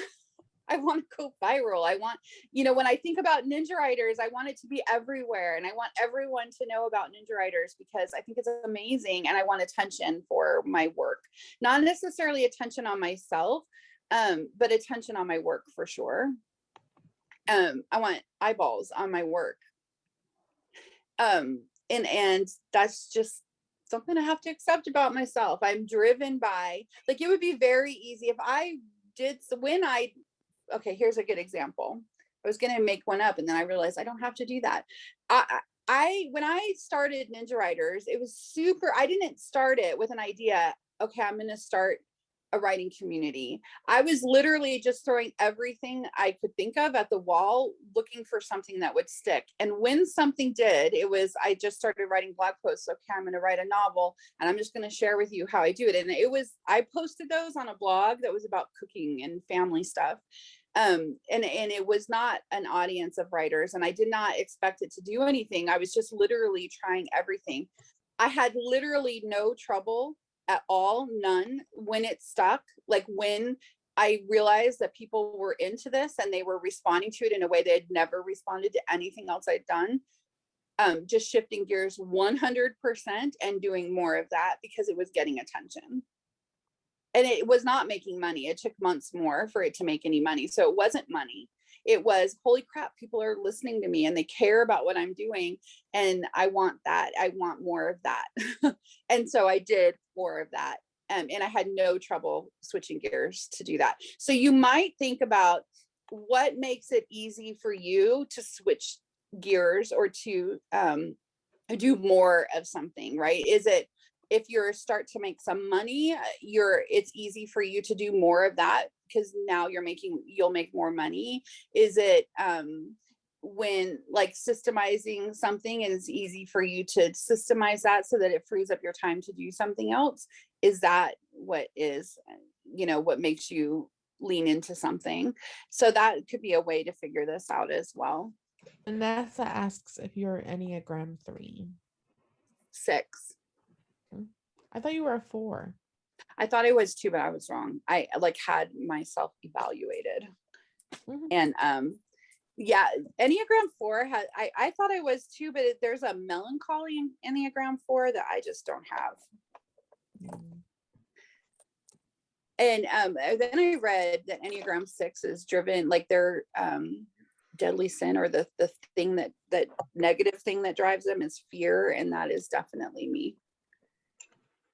I want to go viral. I want, when I think about Ninja Writers, I want it to be everywhere. And I want everyone to know about Ninja Writers because I think it's amazing. And I want attention for my work, not necessarily attention on myself, but attention on my work for sure. I want eyeballs on my work. And that's just something I have to accept about myself. I'm driven by, like, it would be very easy if I did, okay, here's a good example. I was going to make one up and then I realized I don't have to do that. When I started Ninja Writers, it was I didn't start it with an idea. Okay, I'm going to start a writing community. I was literally just throwing everything I could think of at the wall, looking for something that would stick. And when something did, I just started writing blog posts. Okay, I'm going to write a novel and I'm just going to share with you how I do it. And I posted those on a blog that was about cooking and family stuff. And it was not an audience of writers, and I did not expect it to do anything. I was just literally trying everything. I had literally no trouble at all, none, when it stuck. Like when I realized that people were into this and they were responding to it in a way they had never responded to anything else I'd done. Just shifting gears 100% and doing more of that because it was getting attention. and it was not making money. It took months more for it to make any money. So it wasn't money. It was, holy crap, people are listening to me and they care about what I'm doing. And I want that. I want more of that. And so I did more of that. And I had no trouble switching gears to do that. So you might think about what makes it easy for you to switch gears or to do more of something, right? Is it, if you're start to make some money, it's easy for you to do more of that because now you'll make more money? Is it when like systemizing something, and it's easy for you to systemize that so that it frees up your time to do something else? Is that what is, what makes you lean into something? So that could be a way to figure this out as well. Vanessa asks if you're Enneagram 3. 6. I thought you were a 4. I thought I was 2, but I was wrong. I like had myself evaluated. And yeah, Enneagram 4 has, I thought I was 2, but there's a melancholy in Enneagram 4 that I just don't have. And then I read that Enneagram 6 is driven, like their deadly sin, or the thing that negative thing that drives them is fear, and that is definitely me.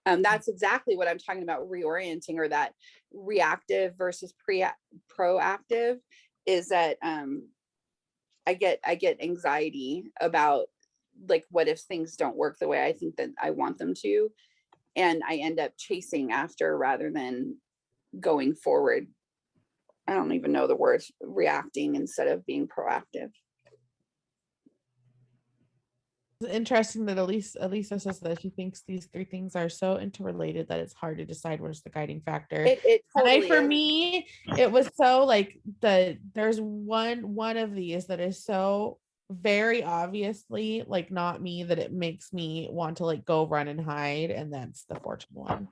That's exactly what I'm talking about, reorienting, or that reactive versus proactive, is that I get anxiety about, like, what if things don't work the way I think that I want them to, and I end up chasing after rather than going forward. I don't even know the words, reacting instead of being proactive. It's interesting that Elisa says that she thinks these 3 things are so interrelated that it's hard to decide where's the guiding factor. It totally for is. me, it was so like there's one of these that is so very obviously like not me, that it makes me want to like go run and hide, and that's the fortune one.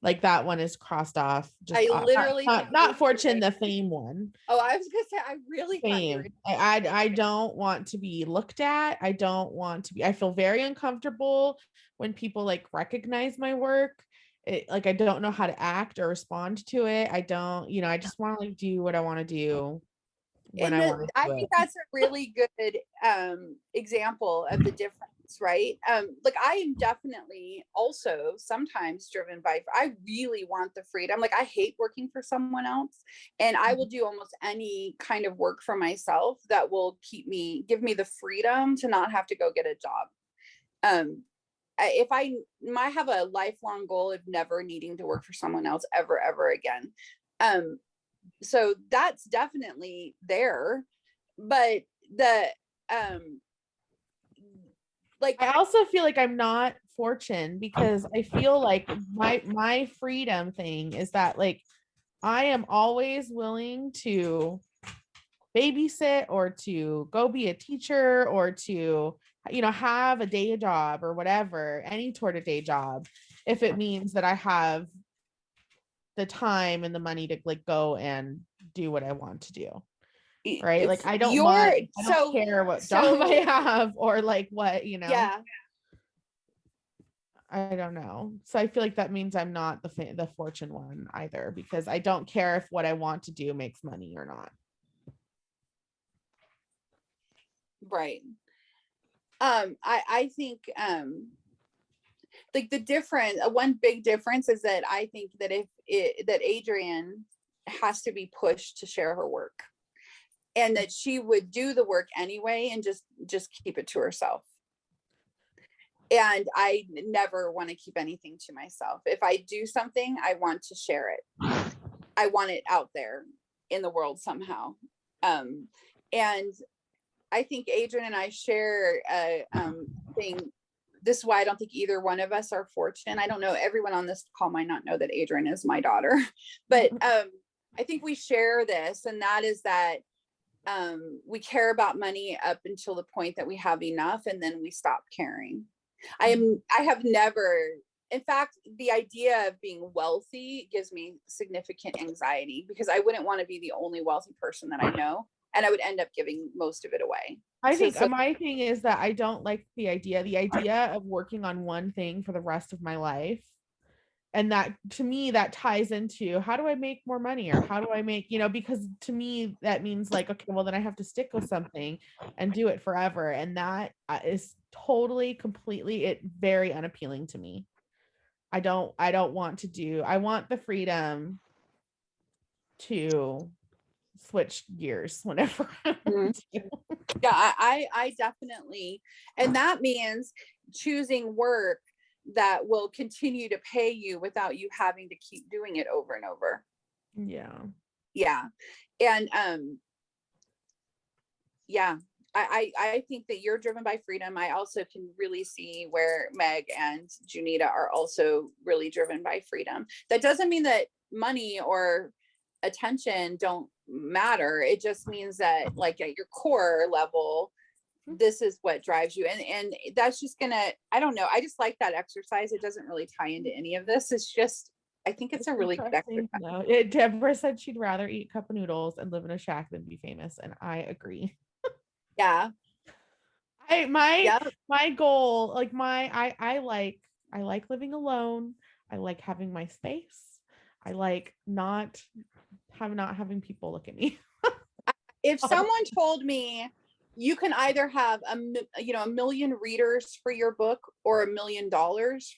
Like that one is crossed off. Just I literally not fortune, the fame one. Oh, I was gonna say, I really thought you were. Fame. I don't want to be looked at. I don't want to be. I feel very uncomfortable when people like recognize my work. Like I don't know how to act or respond to it. I don't. I just want to like do what I want to do when I want to. I think that's a really good example of the difference, right? Like I am definitely also sometimes driven by, I really want the freedom. Like I hate working for someone else, and I will do almost any kind of work for myself that will give me the freedom to not have to go get a job. If I have a lifelong goal of never needing to work for someone else ever again. So that's definitely there, but like I also feel like I'm not fortune, because I feel like my freedom thing is that like I am always willing to babysit or to go be a teacher or to have a day job or whatever, any sort of day job, if it means that I have the time and the money to like go and do what I want to do. Right. Like I don't care what job I have or like what, Yeah. I don't know. So I feel like that means I'm not the fortune one either, because I don't care if what I want to do makes money or not. Right. I think like the difference, one big difference is that I think that that Adrienne has to be pushed to share her work, and that she would do the work anyway and just keep it to herself. And I never want to keep anything to myself. If I do something, I want to share it. I want it out there in the world somehow. And I think Adrienne and I share a thing. This is why I don't think either one of us are fortunate. I don't know, everyone on this call might not know that Adrienne is my daughter, but I think we share this, and that is that we care about money up until the point that we have enough, and then we stop caring. I have never, in fact, the idea of being wealthy gives me significant anxiety, because I wouldn't want to be the only wealthy person that I know, and I would end up giving most of it away. I think my thing is that I don't like the idea of working on one thing for the rest of my life. and that, to me, that ties into, how do I make more money, or how do I make, because to me that means like, okay, well then I have to stick with something and do it forever, and that is totally, completely, very unappealing to me. I don't want to do, I want the freedom to switch gears whenever I want to. Yeah, I definitely, and that means choosing work that will continue to pay you without you having to keep doing it over and over. Yeah. And yeah, I think that you're driven by freedom. I also can really see where Meg and Junita are also really driven by freedom. That doesn't mean that money or attention don't matter. It just means that, like, at your core level, this is what drives you. And that's just gonna, I don't know, I just like that exercise. It doesn't really tie into any of this. It's just, I think it's a really good exercise. No, Deborah said she'd rather eat cup of noodles and live in a shack than be famous, and I agree. Yeah. My goal, like I like living alone. I like having my space. I like not having people look at me. If someone told me you can either have a million readers for your book or $1 million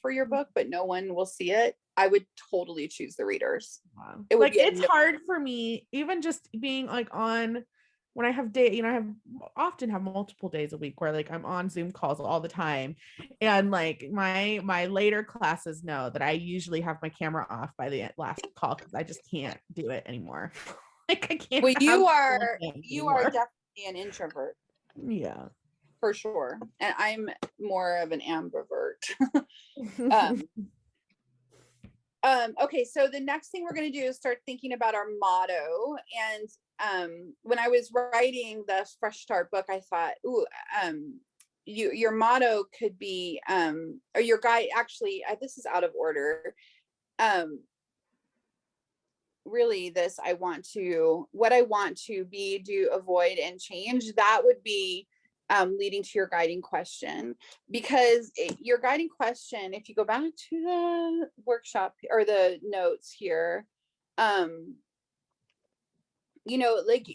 for your book, but no one will see it, I would totally choose the readers. Wow. It would like, it's hard for me, even just being like on, when I have I often have multiple days a week where like I'm on Zoom calls all the time, and like my later classes know that I usually have my camera off by the last call because I just can't do it anymore. Like I can't. Well, you are definitely an introvert. Yeah, for sure. And I'm more of an ambivert. Okay, so the next thing we're going to do is start thinking about our motto. And when I was writing the Fresh Start book, I thought, ooh, your motto could be, or your guide, actually, this is out of order. Really, what I want to be, do, avoid, and change, that would be leading to your guiding question. Because your guiding question, if you go back to the workshop or the notes here, like,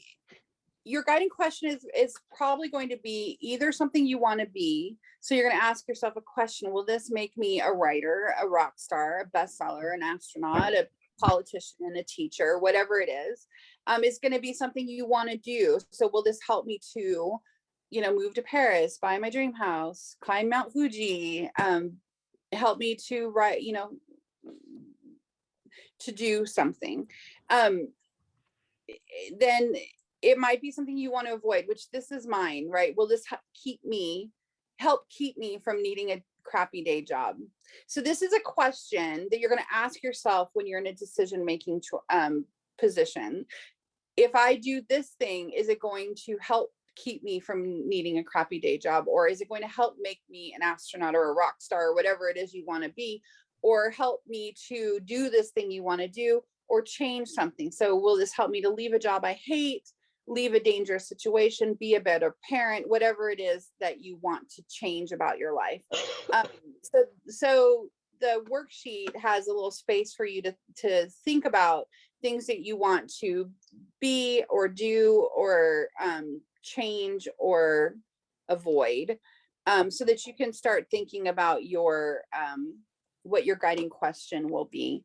your guiding question is probably going to be either something you want to be. So you're going to ask yourself a question: will this make me a writer, a rock star, a bestseller, an astronaut, a politician, a teacher, whatever it is going to be something you want to do. So will this help me to, move to Paris, buy my dream house, climb Mount Fuji, help me to write, to do something. Then it might be something you want to avoid, which this is mine, right? Will this help keep me from needing a crappy day job? So this is a question that you're going to ask yourself when you're in a decision-making position. If I do this thing, is it going to help keep me from needing a crappy day job? Or is it going to help make me an astronaut or a rock star or whatever it is you want to be? Or help me to do this thing you want to do, or change something? So will this help me to leave a job I hate, leave a dangerous situation, be a better parent, whatever it is that you want to change about your life? So the worksheet has a little space for you to think about things that you want to be or do or change or avoid, so that you can start thinking about your what your guiding question will be.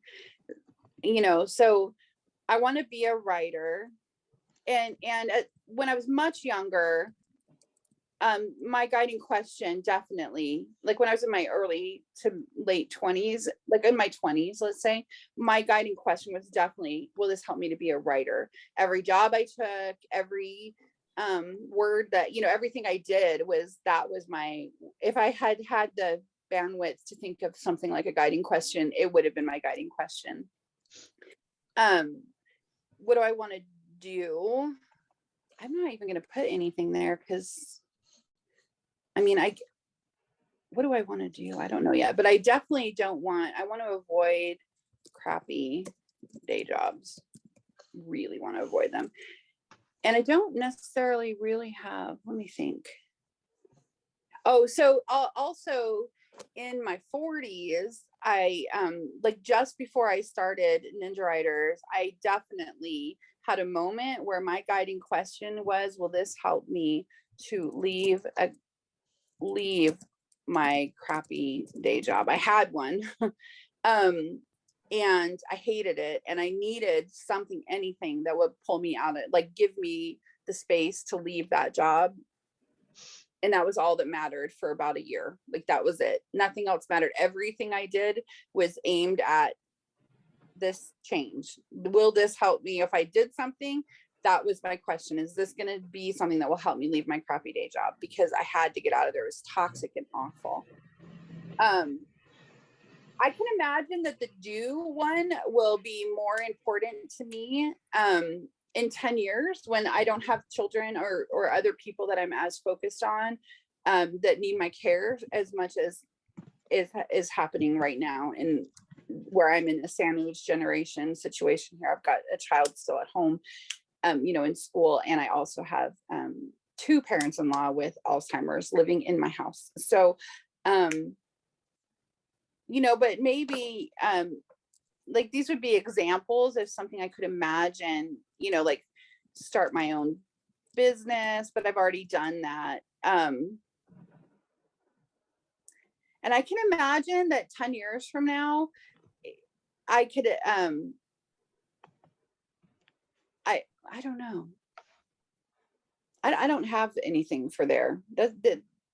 So I want to be a writer. And when I was much younger, my guiding question, definitely, like when I was in my early to late 20s, like in my 20s, let's say, my guiding question was definitely, will this help me to be a writer? Every job I took, every word that, everything I did that was my, if I had had the bandwidth to think of something like a guiding question, it would have been my guiding question. What do I want to do? I'm not even going to put anything there because, what do I want to do? I don't know yet, but I definitely I want to avoid crappy day jobs. Really want to avoid them. And I don't necessarily really have, let me think. Oh, so also in my 40s, like just before I started Ninja Writers, I definitely had a moment where my guiding question was, will this help me to leave my crappy day job? I had one. And I hated it, and I needed something, anything that would pull me out of it, like give me the space to leave that job. And that was all that mattered for about a year. Like that was it. Nothing else mattered. Everything I did was aimed at this change. Will this help me if I did something? That was my question. Is this going to be something that will help me leave my crappy day job? Because I had to get out of there. It was toxic and awful. I can imagine that the do one will be more important to me in 10 years when I don't have children or other people that I'm as focused on that need my care as much as is happening right now, and where I'm in a sandwich generation situation here. I've got a child still at home, in school, and I also have 2 parents-in-law with Alzheimer's living in my house. So, but maybe like these would be examples of something I could imagine, like start my own business, but I've already done that. And I can imagine that 10 years from now, I could, I don't know. I don't have anything for there.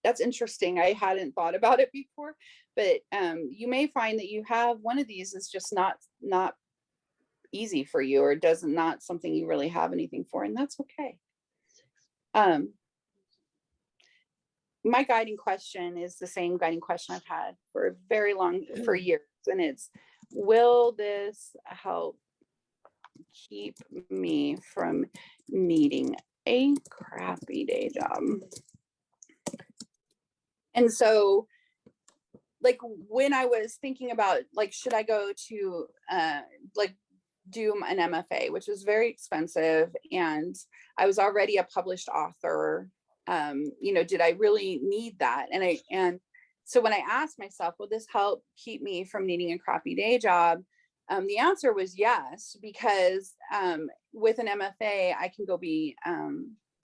That's interesting. I hadn't thought about it before, but you may find that you have one of these is just not easy for you, or not something you really have anything for, and that's okay. My guiding question is the same guiding question I've had for years, and it's, will this help keep me from needing a crappy day job? And so, like, when I was thinking about, like, should I go to do an MFA, which was very expensive, and I was already a published author, did I really need that? And so when I asked myself, will this help keep me from needing a crappy day job? The answer was yes, because with an MFA, I can go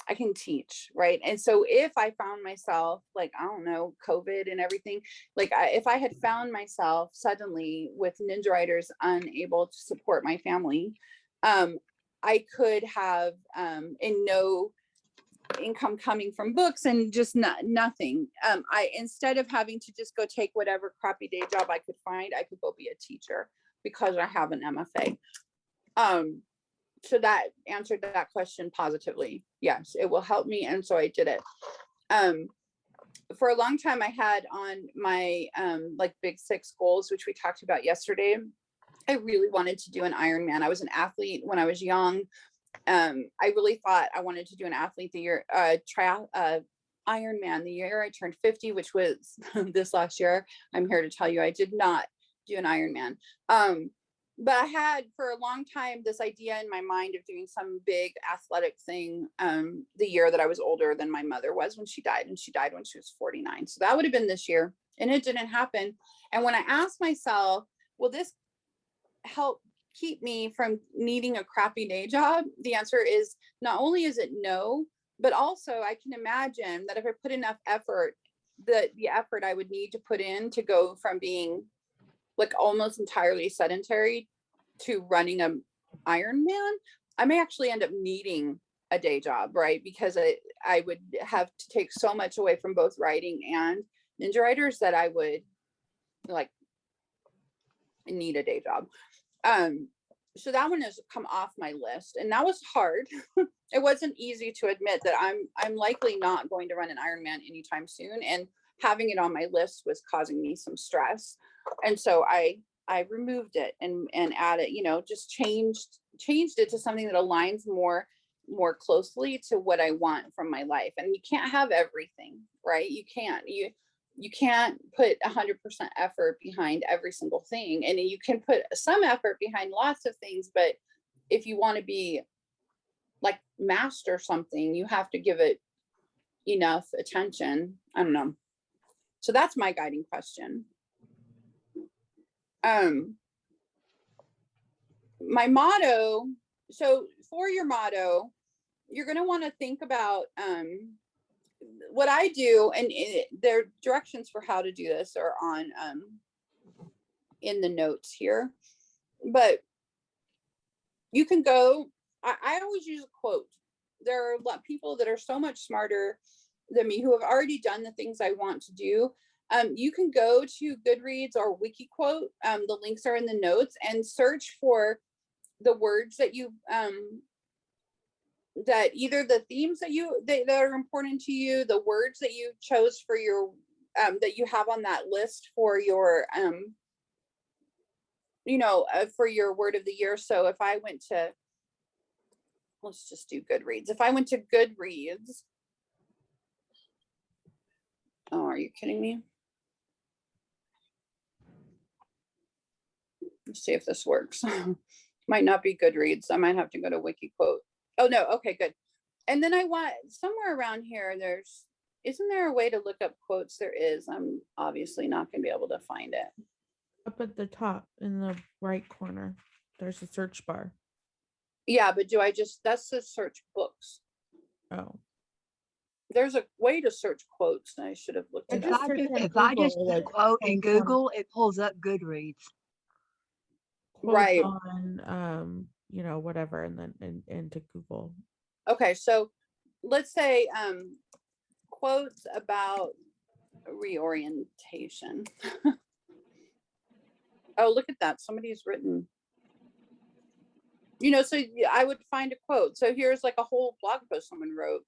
I can teach, right? And so if I found myself, like, I don't know, COVID and everything, like if I had found myself suddenly with Ninja Writers unable to support my family, I could have no income coming from books and just nothing. Instead of having to just go take whatever crappy day job I could find, I could go be a teacher because I have an MFA. So that answered that question positively. Yes, it will help me. And so I did it. For a long time, I had on my like big 6 goals, which we talked about yesterday. I really wanted to do an Ironman. I was an athlete when I was young. I really thought I wanted to do an athlete the year, Ironman the year I turned 50, which was this last year. I'm here to tell you I did not do an Ironman. But I had for a long time this idea in my mind of doing some big athletic thing the year that I was older than my mother was when she died, and she died when she was 49. So that would have been this year, and it didn't happen. And when I asked myself, will this help keep me from needing a crappy day job? The answer is, not only is it no, but also I can imagine that if I put enough effort, the effort I would need to put in to go from being like almost entirely sedentary to running a Ironman, I may actually end up needing a day job, right? Because I would have to take so much away from both writing and Ninja Writers that I would like need a day job. So that one has come off my list, and that was hard. It wasn't easy to admit that I'm likely not going to run an Ironman anytime soon, and having it on my list was causing me some stress. And so I removed it and added, just changed it to something that aligns more closely to what I want from my life. And you can't have everything, right? You can't put 100% effort behind every single thing. And you can put some effort behind lots of things, but if you want to be like master something, you have to give it enough attention. I don't know. So that's my guiding question. My motto, so for your motto, you're going to want to think about what I do, and there are directions for how to do this are on in the notes here, but you can go, I always use a quote. There are a lot of people that are so much smarter than me who have already done the things I want to do. You can go to Goodreads or WikiQuote. The links are in the notes, and search for the words that you that either the themes that are important to you, the words that you chose for your that you have on that list for your for your word of the year. So if I went to, let's just do Goodreads. If I went to Goodreads, oh, are you kidding me? Let's see if this works. Might not be Goodreads. I might have to go to WikiQuote. Oh no, okay, good. And then I want somewhere around here, isn't there a way to look up quotes? There is. I'm obviously not going to be able to find it. Up at the top in the right corner, there's a search bar. Yeah, but that's the search books. Oh. There's a way to search quotes, and I should have looked it up. If I just put quote in Google, it pulls up Goodreads. Right. On whatever, and then into Google. Okay, so let's say quotes about reorientation. Oh, look at that. Somebody's written, so I would find a quote. So here's like a whole blog post someone wrote.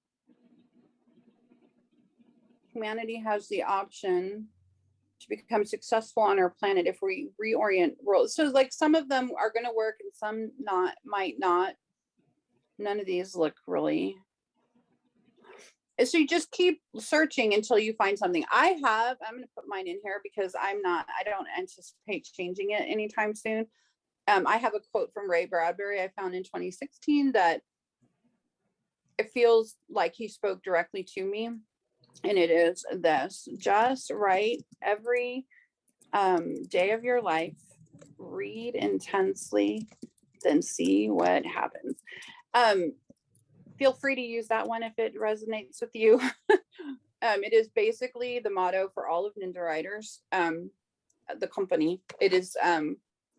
Humanity has the option to become successful on our planet if we reorient world. So like some of them are going to work and some might not. None of these look really. So you just keep searching until you find something. I'm going to put mine in here because I don't anticipate changing it anytime soon. I have a quote from Ray Bradbury I found in 2016 that it feels like he spoke directly to me. And it is this: just write every day of your life, read intensely, then see what happens. Feel free to use that one if it resonates with you. It is basically the motto for all of Ninja Writers, the company. It has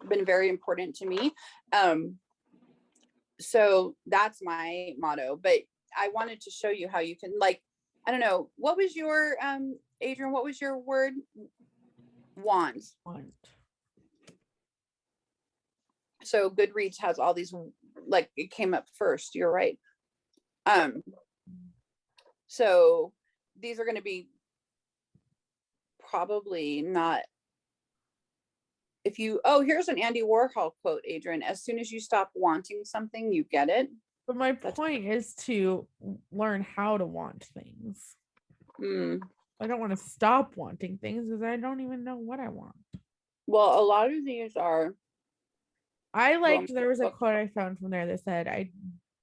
been very important to me. So that's my motto, but I wanted to show you how you can, like, I don't know, what was your, Adrian, what was your word? Want. So Goodreads has all these, like, it came up first, you're right. So these are going to be probably not, here's an Andy Warhol quote, Adrian: as soon as you stop wanting something, you get it. But my point is to learn how to want things. I don't want to stop wanting things because I don't even know what I want. Well, a lot of these are. There was a quote I found from there that said, I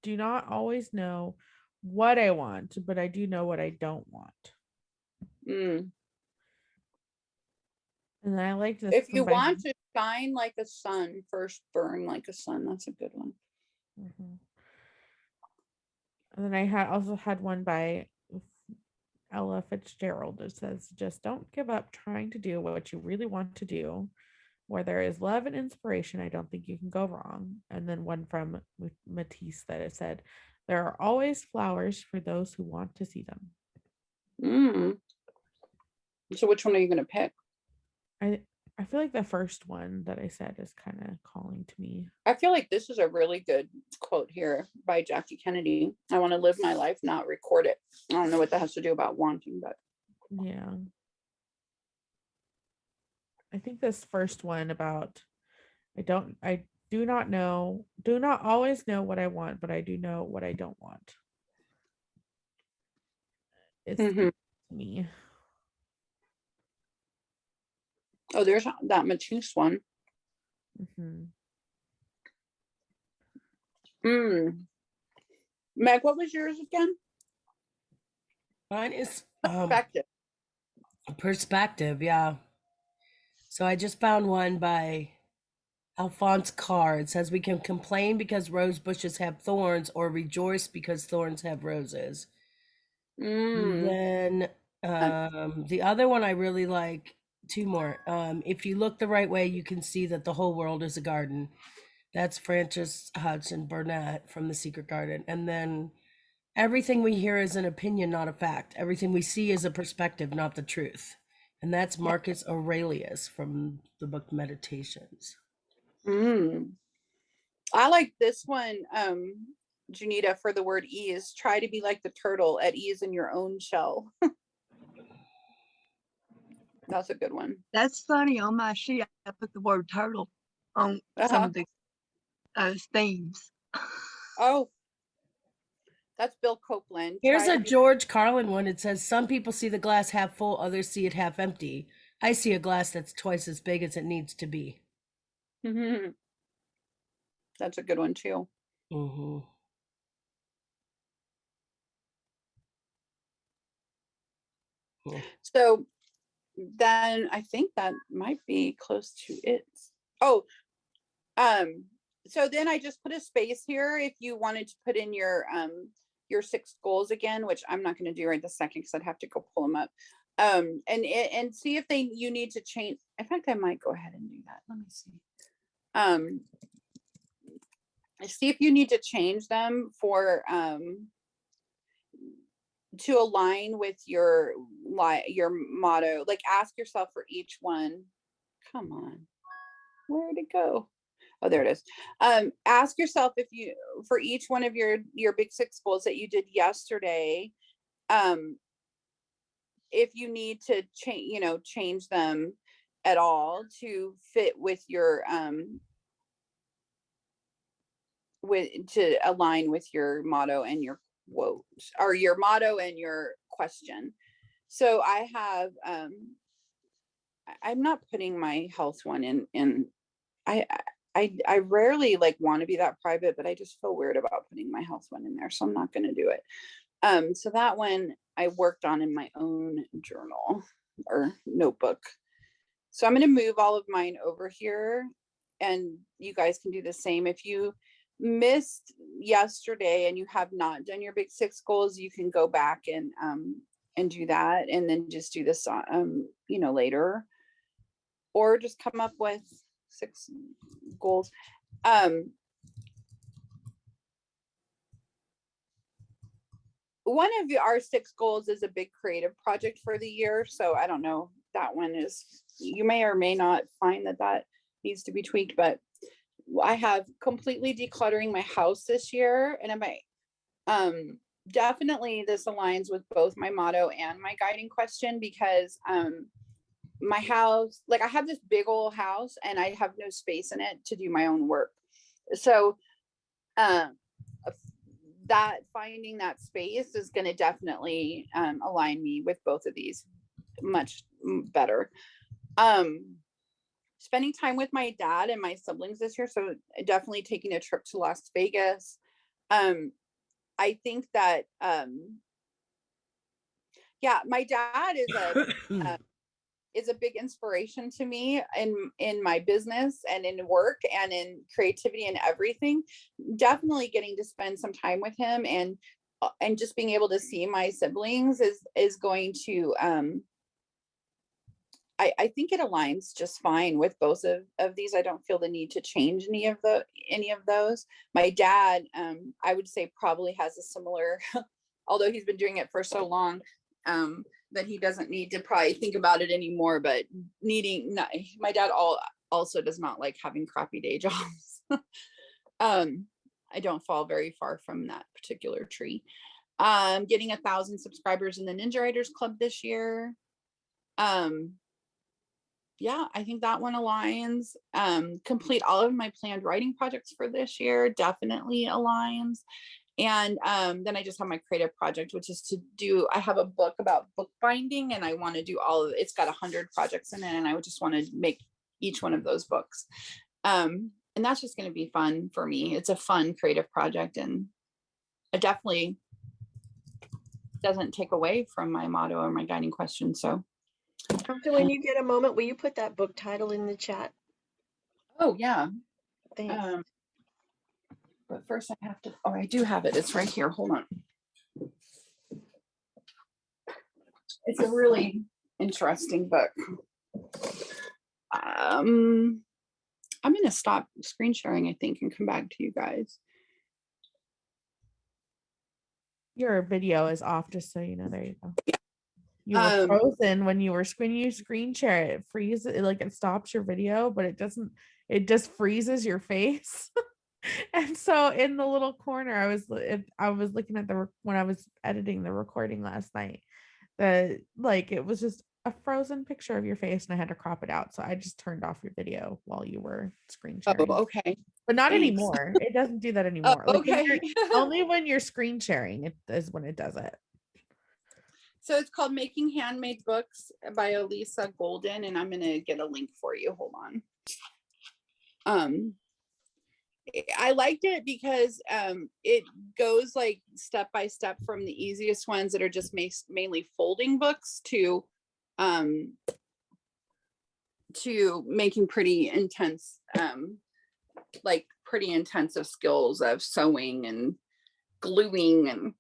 do not always know what I want, but I do know what I don't want. And I liked this. If you want to shine like a sun, first burn like a sun. That's a good one. Mm-hmm. And then I also had one by Ella Fitzgerald that says, just don't give up trying to do what you really want to do. Where there is love and inspiration, I don't think you can go wrong. And then one from Matisse that it said, there are always flowers for those who want to see them. So which one are you going to pick? I feel like the first one that I said is kind of calling to me. I feel like this is a really good quote here by Jackie Kennedy. I want to live my life, not record it. I don't know what that has to do about wanting, but yeah. I think this first one about I do not always know what I want, but I do know what I don't want. It's me. Oh, there's that Matisse one. Meg, what was yours again? Mine is Perspective. Perspective, yeah. So I just found one by Alphonse Carr. It says we can complain because rose bushes have thorns or rejoice because thorns have roses. And Mm. then the other one I really like, two more. If you look the right way, you can see that the whole world is a garden. That's Frances Hodgson Burnett from The Secret Garden. And then everything we hear is an opinion, not a fact. Everything we see is a perspective, not the truth. And that's Marcus Aurelius from the book Meditations. Mm. I like this one, Junita, for the word ease. Try to be like the turtle, at ease in your own shell. That's a good one. That's funny. On my sheet, I put the word turtle on some Uh-huh. of the themes. Oh, that's Bill Copeland. Here's Try a to be. George Carlin one. It says, some people see the glass half full, others see it half empty. I see a glass that's twice as big as it needs to be. Mhm. That's a good one too. Mm-hmm. Yeah. So then I think that might be close to it. Oh, so then I just put a space here if you wanted to put in your 6 goals again, which I'm not going to do right this second because I'd have to go pull them up. And see if you need to change. In fact, I might go ahead and do that. Let me see. See if you need to change them for to align with your motto. Like, ask yourself for each one. Come on, where'd it go? Oh, there it is. Ask yourself if you, for each one of your big 6 goals that you did yesterday, if you need to change them at all to fit with your to align with your motto and your quote, or your motto and your question. So I have I'm not putting my health one in. I rarely like want to be that private, but I just feel weird about putting my health one in there, so I'm not going to do it. So that one I worked on in my own journal or notebook. So I'm going to move all of mine over here, and you guys can do the same. If you missed yesterday and you have not done your big 6 goals, you can go back and do that, and then just do this later, or just come up with 6 goals. One of our 6 goals is a big creative project for the year, so I don't know, that one is, you may or may not find that needs to be tweaked, but I have completely decluttering my house this year, and definitely this aligns with both my motto and my guiding question, because my house, like, I have this big old house and I have no space in it to do my own work. So that finding that space is going to definitely align me with both of these much better. Spending time with my dad and my siblings this year, so definitely taking a trip to Las Vegas. I think that my dad is a big inspiration to me in my business and in work and in creativity and everything. Definitely getting to spend some time with him and just being able to see my siblings is going to I think it aligns just fine with both of these. I don't feel the need to change any of those. My dad, I would say, probably has a similar, although he's been doing it for so long, that he doesn't need to probably think about it anymore, but my dad also does not like having crappy day jobs. I don't fall very far from that particular tree. Getting 1,000 subscribers in the Ninja Writers Club this year. I think that one aligns. Complete all of my planned writing projects for this year, definitely aligns. And then I just have my creative project, which is I have a book about bookbinding, and I want to do it's got 100 projects in it, and I would just want to make each one of those books. And that's just going to be fun for me. It's a fun creative project, and it definitely doesn't take away from my motto or my guiding question. So So when you get a moment, will you put that book title in the chat? Oh yeah. Thanks. But first I have to, oh, I do have it. It's right here. Hold on. It's a really interesting book. I'm going to stop screen sharing, I think, and come back to you guys. Your video is off, just so you know. There you go. You were frozen when you screen share it. Freezes it, like it stops your video, but it doesn't. It just freezes your face. And so in the little corner, I was looking at when I was editing the recording last night. That like it was just a frozen picture of your face, and I had to crop it out. So I just turned off your video while you were screen sharing. Oh, okay. But not Thanks. anymore. It doesn't do that Oh, anymore. Like okay. only when you're screen sharing it is when it does it. So it's called Making Handmade Books by Elisa Golden, and I'm gonna get a link for you. Hold on. I liked it because it goes like step by step from the easiest ones that are just mainly folding books to making pretty intense, like pretty intensive skills of sewing and gluing, and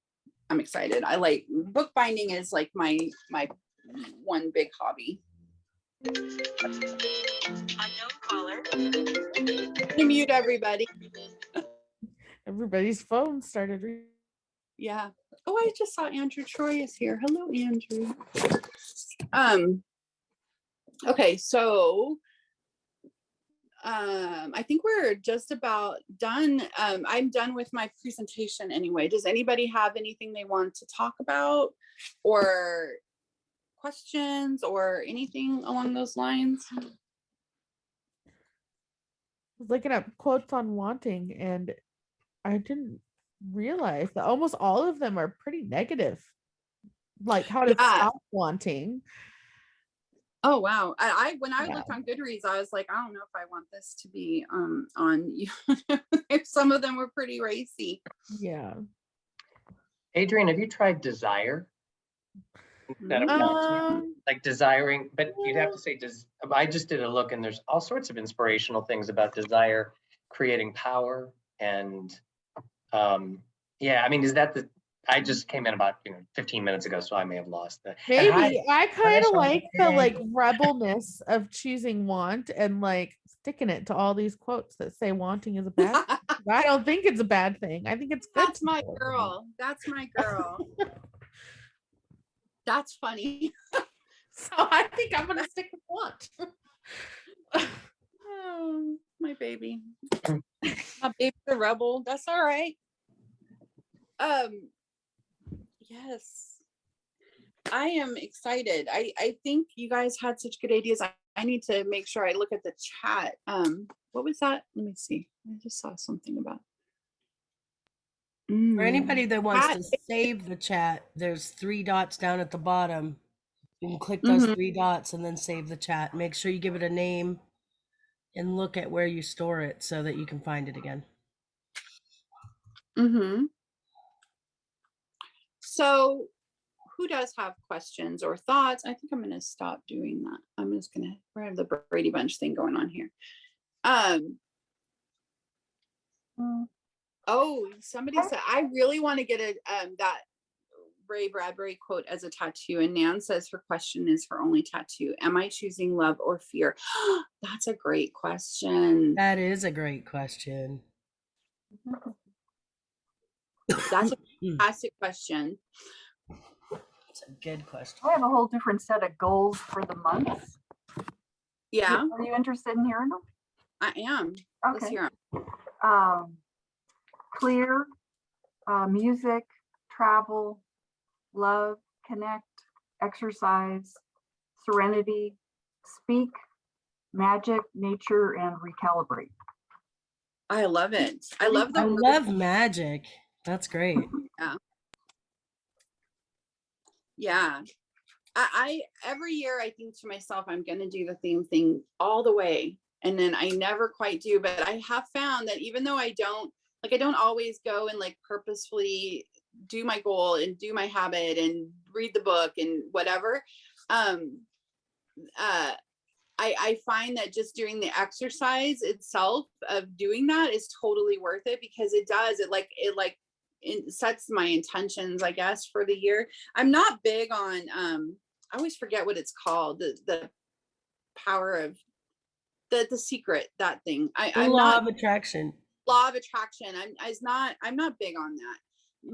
I'm excited. I like bookbinding is like my one big hobby. Unknown caller. Mute everybody. Everybody's phone started. Yeah. Oh, I just saw Andrew Troy is here. Hello, Andrew. Okay, so I think we're just about done. I'm done with my presentation anyway. Does anybody have anything they want to talk about or questions or anything along those lines? Looking up quotes on wanting, and I didn't realize that almost all of them are pretty negative, like how to stop wanting. Oh wow. When I looked on Goodreads, I was like, I don't know if I want this to be on you. Some of them were pretty racy. Yeah. Adrienne, have you tried desire? Instead of wanting? Like desiring, but you'd have to say, I just did a look, and there's all sorts of inspirational things about desire, creating power, and yeah, I mean, is that I just came in about 15 minutes ago, so I may have lost that. Maybe I kind of like the like rebelness of choosing want and like sticking it to all these quotes that say wanting is a bad thing. I don't think it's a bad thing. I think it's good. That's my girl. That's my girl. That's funny. So I think I'm gonna stick with want. Oh, my baby. My baby's a rebel. That's all right. Yes, I am excited. I think you guys had such good ideas. I need to make sure I look at the chat. What was that? Let me see. I just saw something about. For anybody that wants to save the chat, there's 3 dots down at the bottom. You can click those 3 dots and then save the chat. Make sure you give it a name and look at where you store it so that you can find it again. So who does have questions or thoughts? I think I'm going to stop doing that. I'm just going to have the Brady Bunch thing going on here. Oh, somebody said, I really want to get that Ray Bradbury quote as a tattoo. And Nan says her question is her only tattoo. Am I choosing love or fear? That's a great question. That is a great question. That's a fantastic question. It's a good question. I have a whole different set of goals for the month. Yeah. Are you interested in hearing them? I am. Okay. Let's hear them. Clear, music, travel, love, connect, exercise, serenity, speak, magic, nature, and recalibrate. I love it. I love I love magic. That's great. Yeah. Yeah. I every year I think to myself, I'm going to do the same thing all the way. And then I never quite do, but I have found that even though I don't always go and like purposefully do my goal and do my habit and read the book and whatever. I find that just doing the exercise itself of doing that is totally worth it, because it sets my intentions, I guess, for the year. I'm not big on, I always forget what it's called, the power of the secret, that thing. I'm Law not of attraction. law of attraction. I'm not big on that,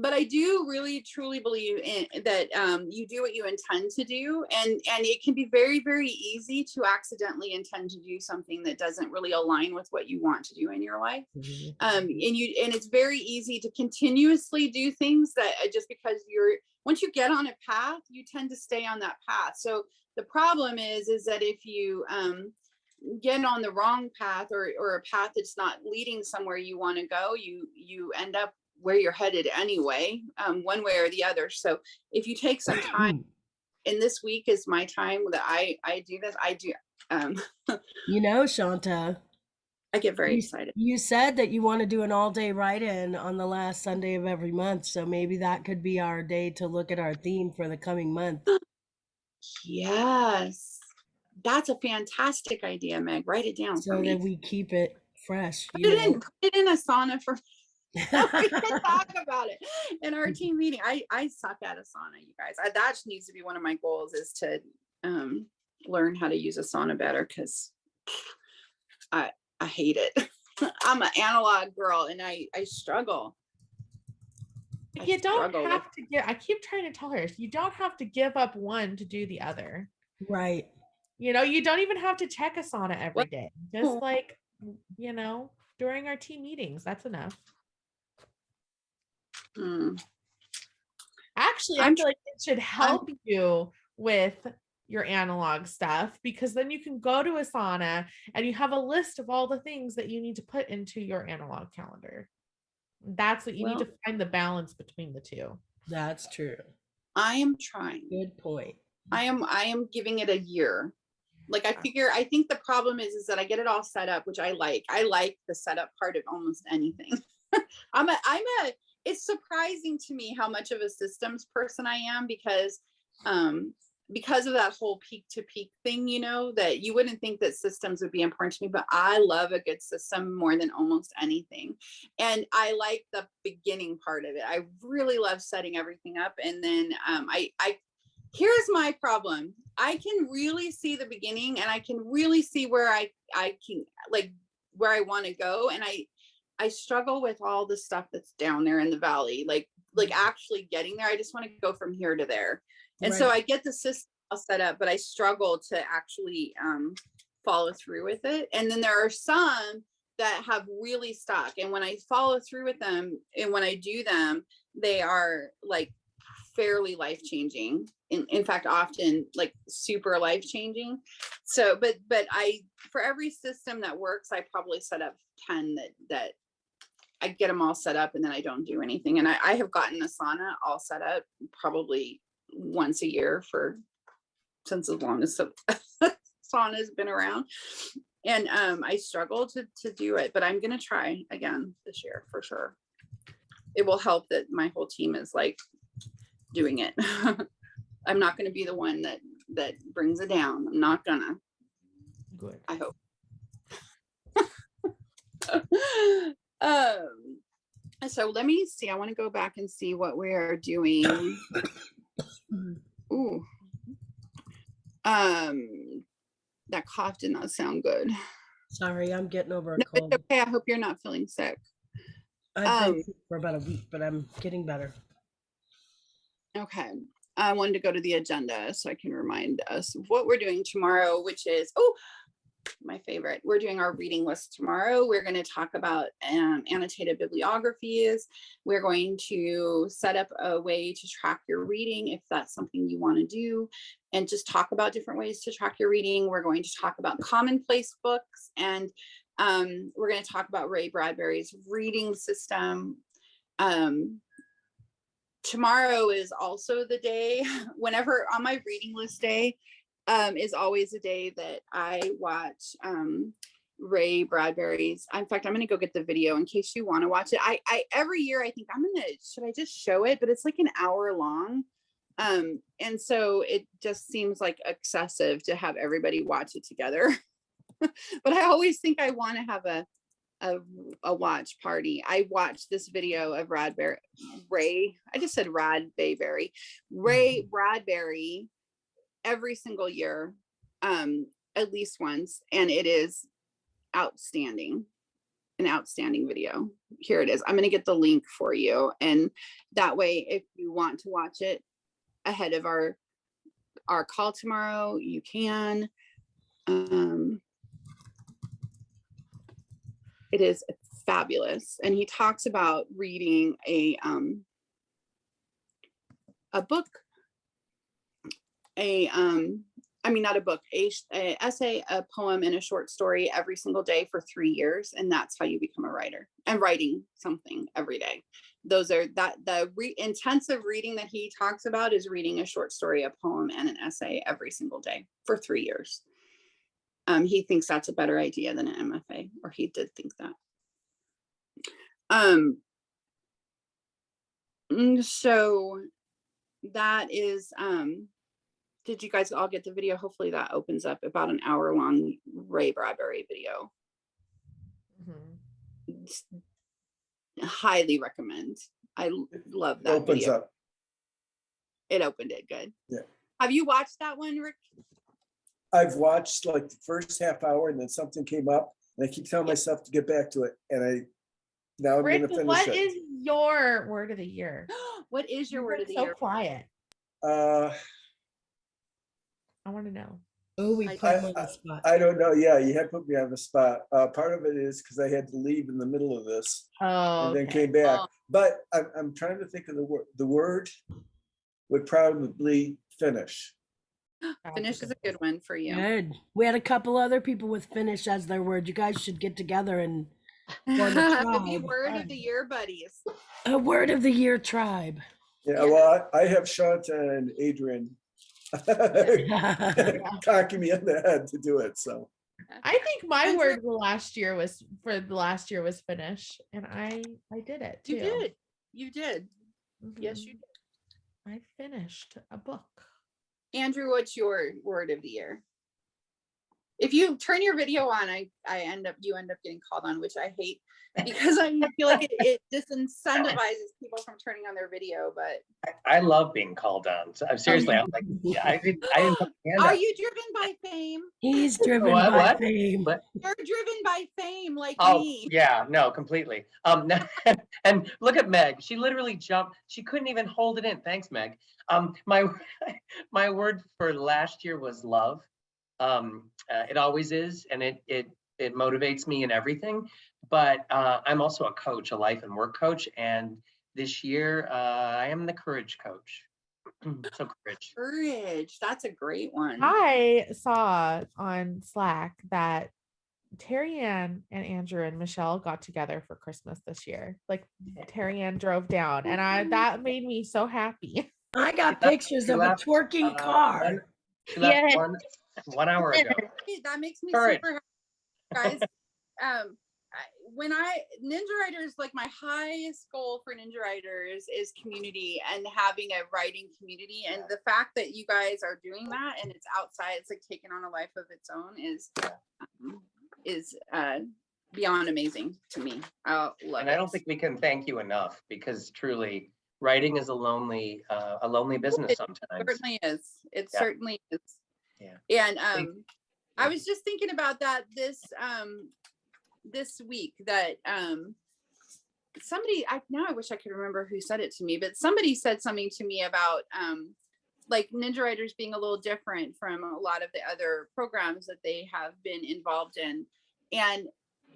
but I do really truly believe in that. You do what you intend to do, and it can be very, very easy to accidentally intend to do something that doesn't really align with what you want to do in your life. And it's very easy to continuously do things that just because once you get on a path, you tend to stay on that path. So the problem is that if you get on the wrong path, or a path that's not leading somewhere you want to go, you end up where you're headed anyway, one way or the other. So if you take some time, and this week is my time that I do this, I do, Shanta, I get very excited. You said that you want to do an all-day write-in on the last Sunday of every month, so maybe that could be our day to look at our theme for the coming month. Yes, that's a fantastic idea, Meg. Write it down so that we keep it fresh. Put it in Asana for we can talk about it in our team meeting. I suck at Asana, you guys. That needs to be one of my goals, is to learn how to use Asana better, because I hate it. I'm an analog girl, and I struggle. You don't have to give, I keep trying to tell her, you don't have to give up one to do the other. Right. You don't even have to check Asana every day. Just during our team meetings, that's enough. Actually, I feel like it should help you with your analog stuff, because then you can go to Asana and you have a list of all the things that you need to put into your analog calendar. That's what you need to find, the balance between the two. That's true. I am trying. Good point. I am giving it a year. Like, I think the problem is that I get it all set up, which I like. I like the setup part of almost anything. It's surprising to me how much of a systems person I am, because of that whole peak to peak thing, that you wouldn't think that systems would be important to me, but I love a good system more than almost anything. And I like the beginning part of it. I really love setting everything up. And then here's my problem. I can really see the beginning, and I can really see where I can, like, where I want to go. And I struggle with all the stuff that's down there in the valley, like actually getting there. I just want to go from here to there. And so I get the system all set up, but I struggle to actually follow through with it. And then there are some that have really stuck. And when I follow through with them, and when I do them, they are like fairly life-changing. In fact, often like super life-changing. So, but for every system that works, I probably set up 10 that I get them all set up, and then I don't do anything. And I have gotten Asana all set up probably once a year since as long as Asana has been around. And I struggle to do it, but I'm going to try again this year for sure. It will help that my whole team is like doing it. I'm not going to be the one that brings it down. I'm not gonna. Good. I hope. So let me see. I want to go back and see what we are doing. Ooh. That cough did not sound good. Sorry, I'm getting over a No, cold. it's okay. I hope you're not feeling sick. I've been sick for about a week, but I'm getting better. Okay. I wanted to go to the agenda so I can remind us of what we're doing tomorrow, which is, my favorite. We're doing our reading list tomorrow. We're going to talk about annotated bibliographies. We're going to set up a way to track your reading if that's something you want to do, and just talk about different ways to track your reading. We're going to talk about commonplace books, and we're going to talk about Ray Bradbury's reading system. Tomorrow is also the day, whenever on my reading list day, is always a day that I watch Ray Bradbury's. In fact, I'm going to go get the video in case you want to watch it. I every year I think should I just show it? But it's like an hour long. And so it just seems like excessive to have everybody watch it together. But I always think I want to have a watch party. I watched this video of Ray Bradbury every single year, at least once, and it is outstanding. An outstanding video. Here it is. I'm going to get the link for you, and that way if you want to watch it ahead of our call tomorrow, you can. It is fabulous, and he talks about reading a book, not a book, a essay, a poem, and a short story every single day for 3 years, and that's how you become a writer. And writing something every day. Those are the intensive reading that he talks about is reading a short story, a poem, and an essay every single day for 3 years. He thinks that's a better idea than an MFA, or he did think that. So that is, did you guys all get the video? Hopefully that opens up about an hour-long Ray Bradbury video. Highly recommend. I love that Opens video. up. It opened it good. Yeah. Have you watched that one, Rick? I've watched like the first half hour and then something came up and I keep telling myself to get back to it. And now I'm going to Rick, finish what it. is your word of the year? What is your word of the so year? quiet. I I want to know. Oh, we put him on the spot. don't know. Yeah, you had put me on the spot. Part of it is because I had to leave in the middle of this Oh, and then okay. came back. Oh. But I'm trying to think of the word. The word would probably finish. Finish is a good one for you. Good. We had a couple other people with finish as their word. You guys should get together and form a Be tribe. word of the year buddies. A word of the year tribe. Yeah, well, I have Shanta and Adrian cocking me in the head to do it. So I think my And word last year was finish, and I did it too. You did. Yes, you Mhm. did. I finished a book. Andrew, what's your word of the year? If you turn your video on, you end up getting called on, which I hate because I feel like it disincentivizes people from turning on their video. But I love being called on. So I'm seriously, I'm like, yeah, I didn't put my hand are up. you driven by fame? He's driven What? by What? fame. What? You're driven by fame like Oh, me. yeah, no, completely. And look at Meg. She literally jumped. She couldn't even hold it in. Thanks, Meg. My my word for last year was love. It always is, and it motivates me in everything. But I'm also a coach, a life and work coach, and this year I am the courage coach. So courage. Courage. That's a great one. I saw on Slack that Terry Ann and Andrew and Michelle got together for Christmas this year. Like Terry Ann drove down, and that made me so happy. I got She left- pictures she of a left, twerking car. She left Yes. 1 hour ago. That makes me Courage. super happy, guys. Ninja Writers, like my highest goal for Ninja Writers is community and having a writing community. And the fact that you guys are doing that and it's outside, it's like taking on a life of its own is beyond amazing to me. I love And it. I don't think we can thank you enough because truly writing is a lonely business It sometimes. certainly is. It Yeah. certainly is. Yeah. And I was just thinking about that this week that somebody, now I wish I could remember who said it to me, but somebody said something to me about like Ninja Writers being a little different from a lot of the other programs that they have been involved in. And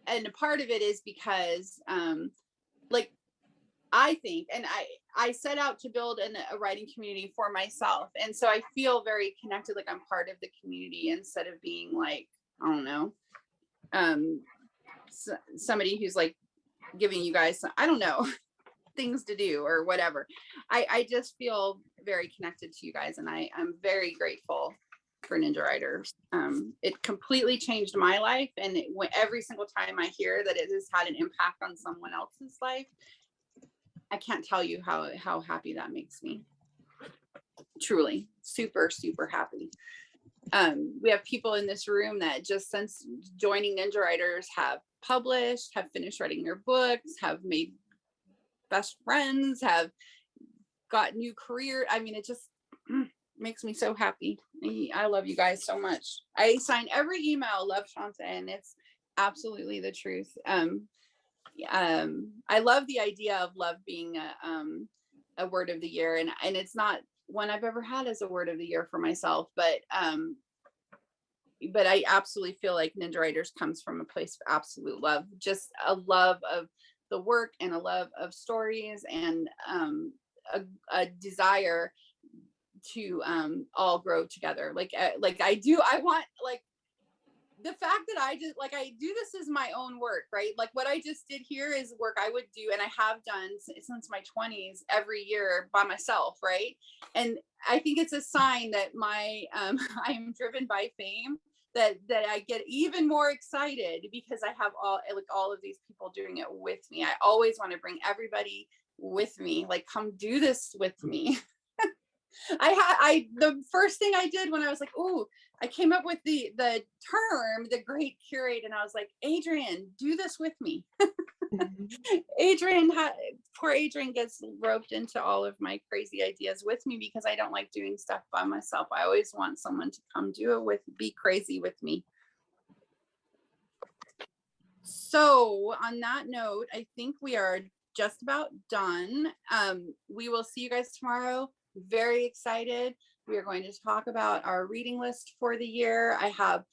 a part of it is because like I think, and I set out to build a writing community for myself. And so I feel very connected, like I'm part of the community instead of being like, I don't know, somebody who's like giving you guys, I don't know, things to do or whatever. I just feel very connected to you guys, and I'm very grateful for Ninja Writers. It completely changed my life, and every single time I hear that it has had an impact on someone else's life, I can't tell you how happy that makes me. truly super, super happy. We have people in this room that just since joining Ninja Writers have published, have finished writing their books, have made best friends, have got new career. I mean, it just makes me so happy. I love you guys so much. I sign every email, love Shanta, and it's absolutely the truth. I love the idea of love being a word of the year, and it's not one I've ever had as a word of the year for myself, but I absolutely feel like Ninja Writers comes from a place of absolute love, just a love of the work and a love of stories, and a desire to all grow together. Like I want, like, the fact that I do this is my own work, right? Like what I just did here is work I would do, and I have done since my 20s every year by myself, right? And I think it's a sign that my I am driven by fame, that I get even more excited because I have all of these people doing it with me. I always want to bring everybody with me, like, come do this with me. The first thing I did when I was like, oh, I came up with the term, the great curate, and I was like, Adrian, do this with me. Poor Adrian gets roped into all of my crazy ideas with me because I don't like doing stuff by myself. I always want someone to come be crazy with me. So on that note, I think we are just about done. We will see you guys tomorrow. Very excited. We are going to talk about our reading list for the year. I have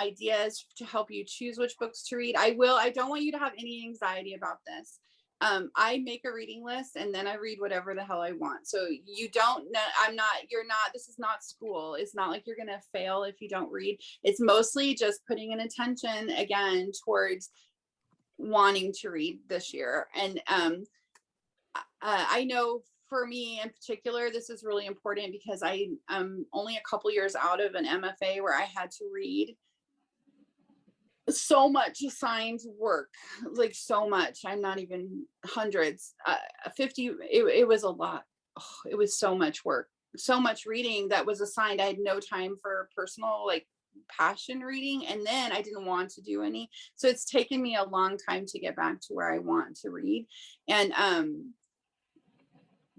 ideas to help you choose which books to read. I don't want you to have any anxiety about this. I make a reading list and then I read whatever the hell I want. So you don't know, this is not school. It's not like you're going to fail if you don't read. It's mostly just putting an intention again towards wanting to read this year. And I know for me in particular, this is really important because I am only a couple years out of an MFA where I had to read so much assigned work, like so much. I'm not even hundreds, 50. It was a lot. Oh, it was so much work, so much reading that was assigned. I had no time for personal, like, passion reading, and then I didn't want to do any. So it's taken me a long time to get back to where I want to read. And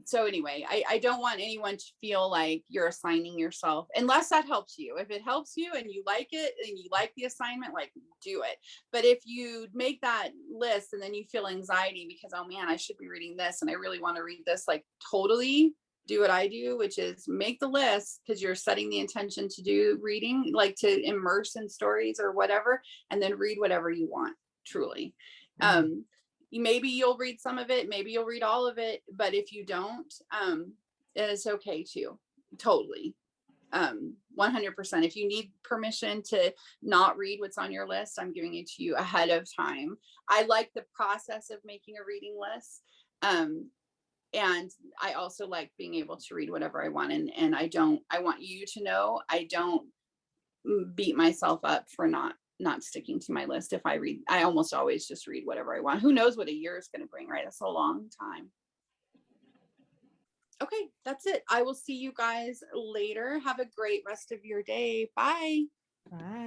so anyway, I don't want anyone to feel like you're assigning yourself, unless that helps you. If it helps you and you like it and you like the assignment, like, do it. But if you make that list and then you feel anxiety because, oh man, I should be reading this and I really want to read this, like, totally do what I do, which is make the list, because you're setting the intention to do reading, like to immerse in stories or whatever, and then read whatever you want, truly. Maybe you'll read some of it, maybe you'll read all of it, but if you don't, it's okay too. Totally. 100%. If you need permission to not read what's on your list, I'm giving it to you ahead of time. I like the process of making a reading list. And I also like being able to read whatever I want. And I want you to know, I don't beat myself up for not sticking to my list. If I read, I almost always just read whatever I want. Who knows what a year is going to bring, right? That's a long time. Okay, that's it. I will see you guys later. Have a great rest of your day. Bye. Bye.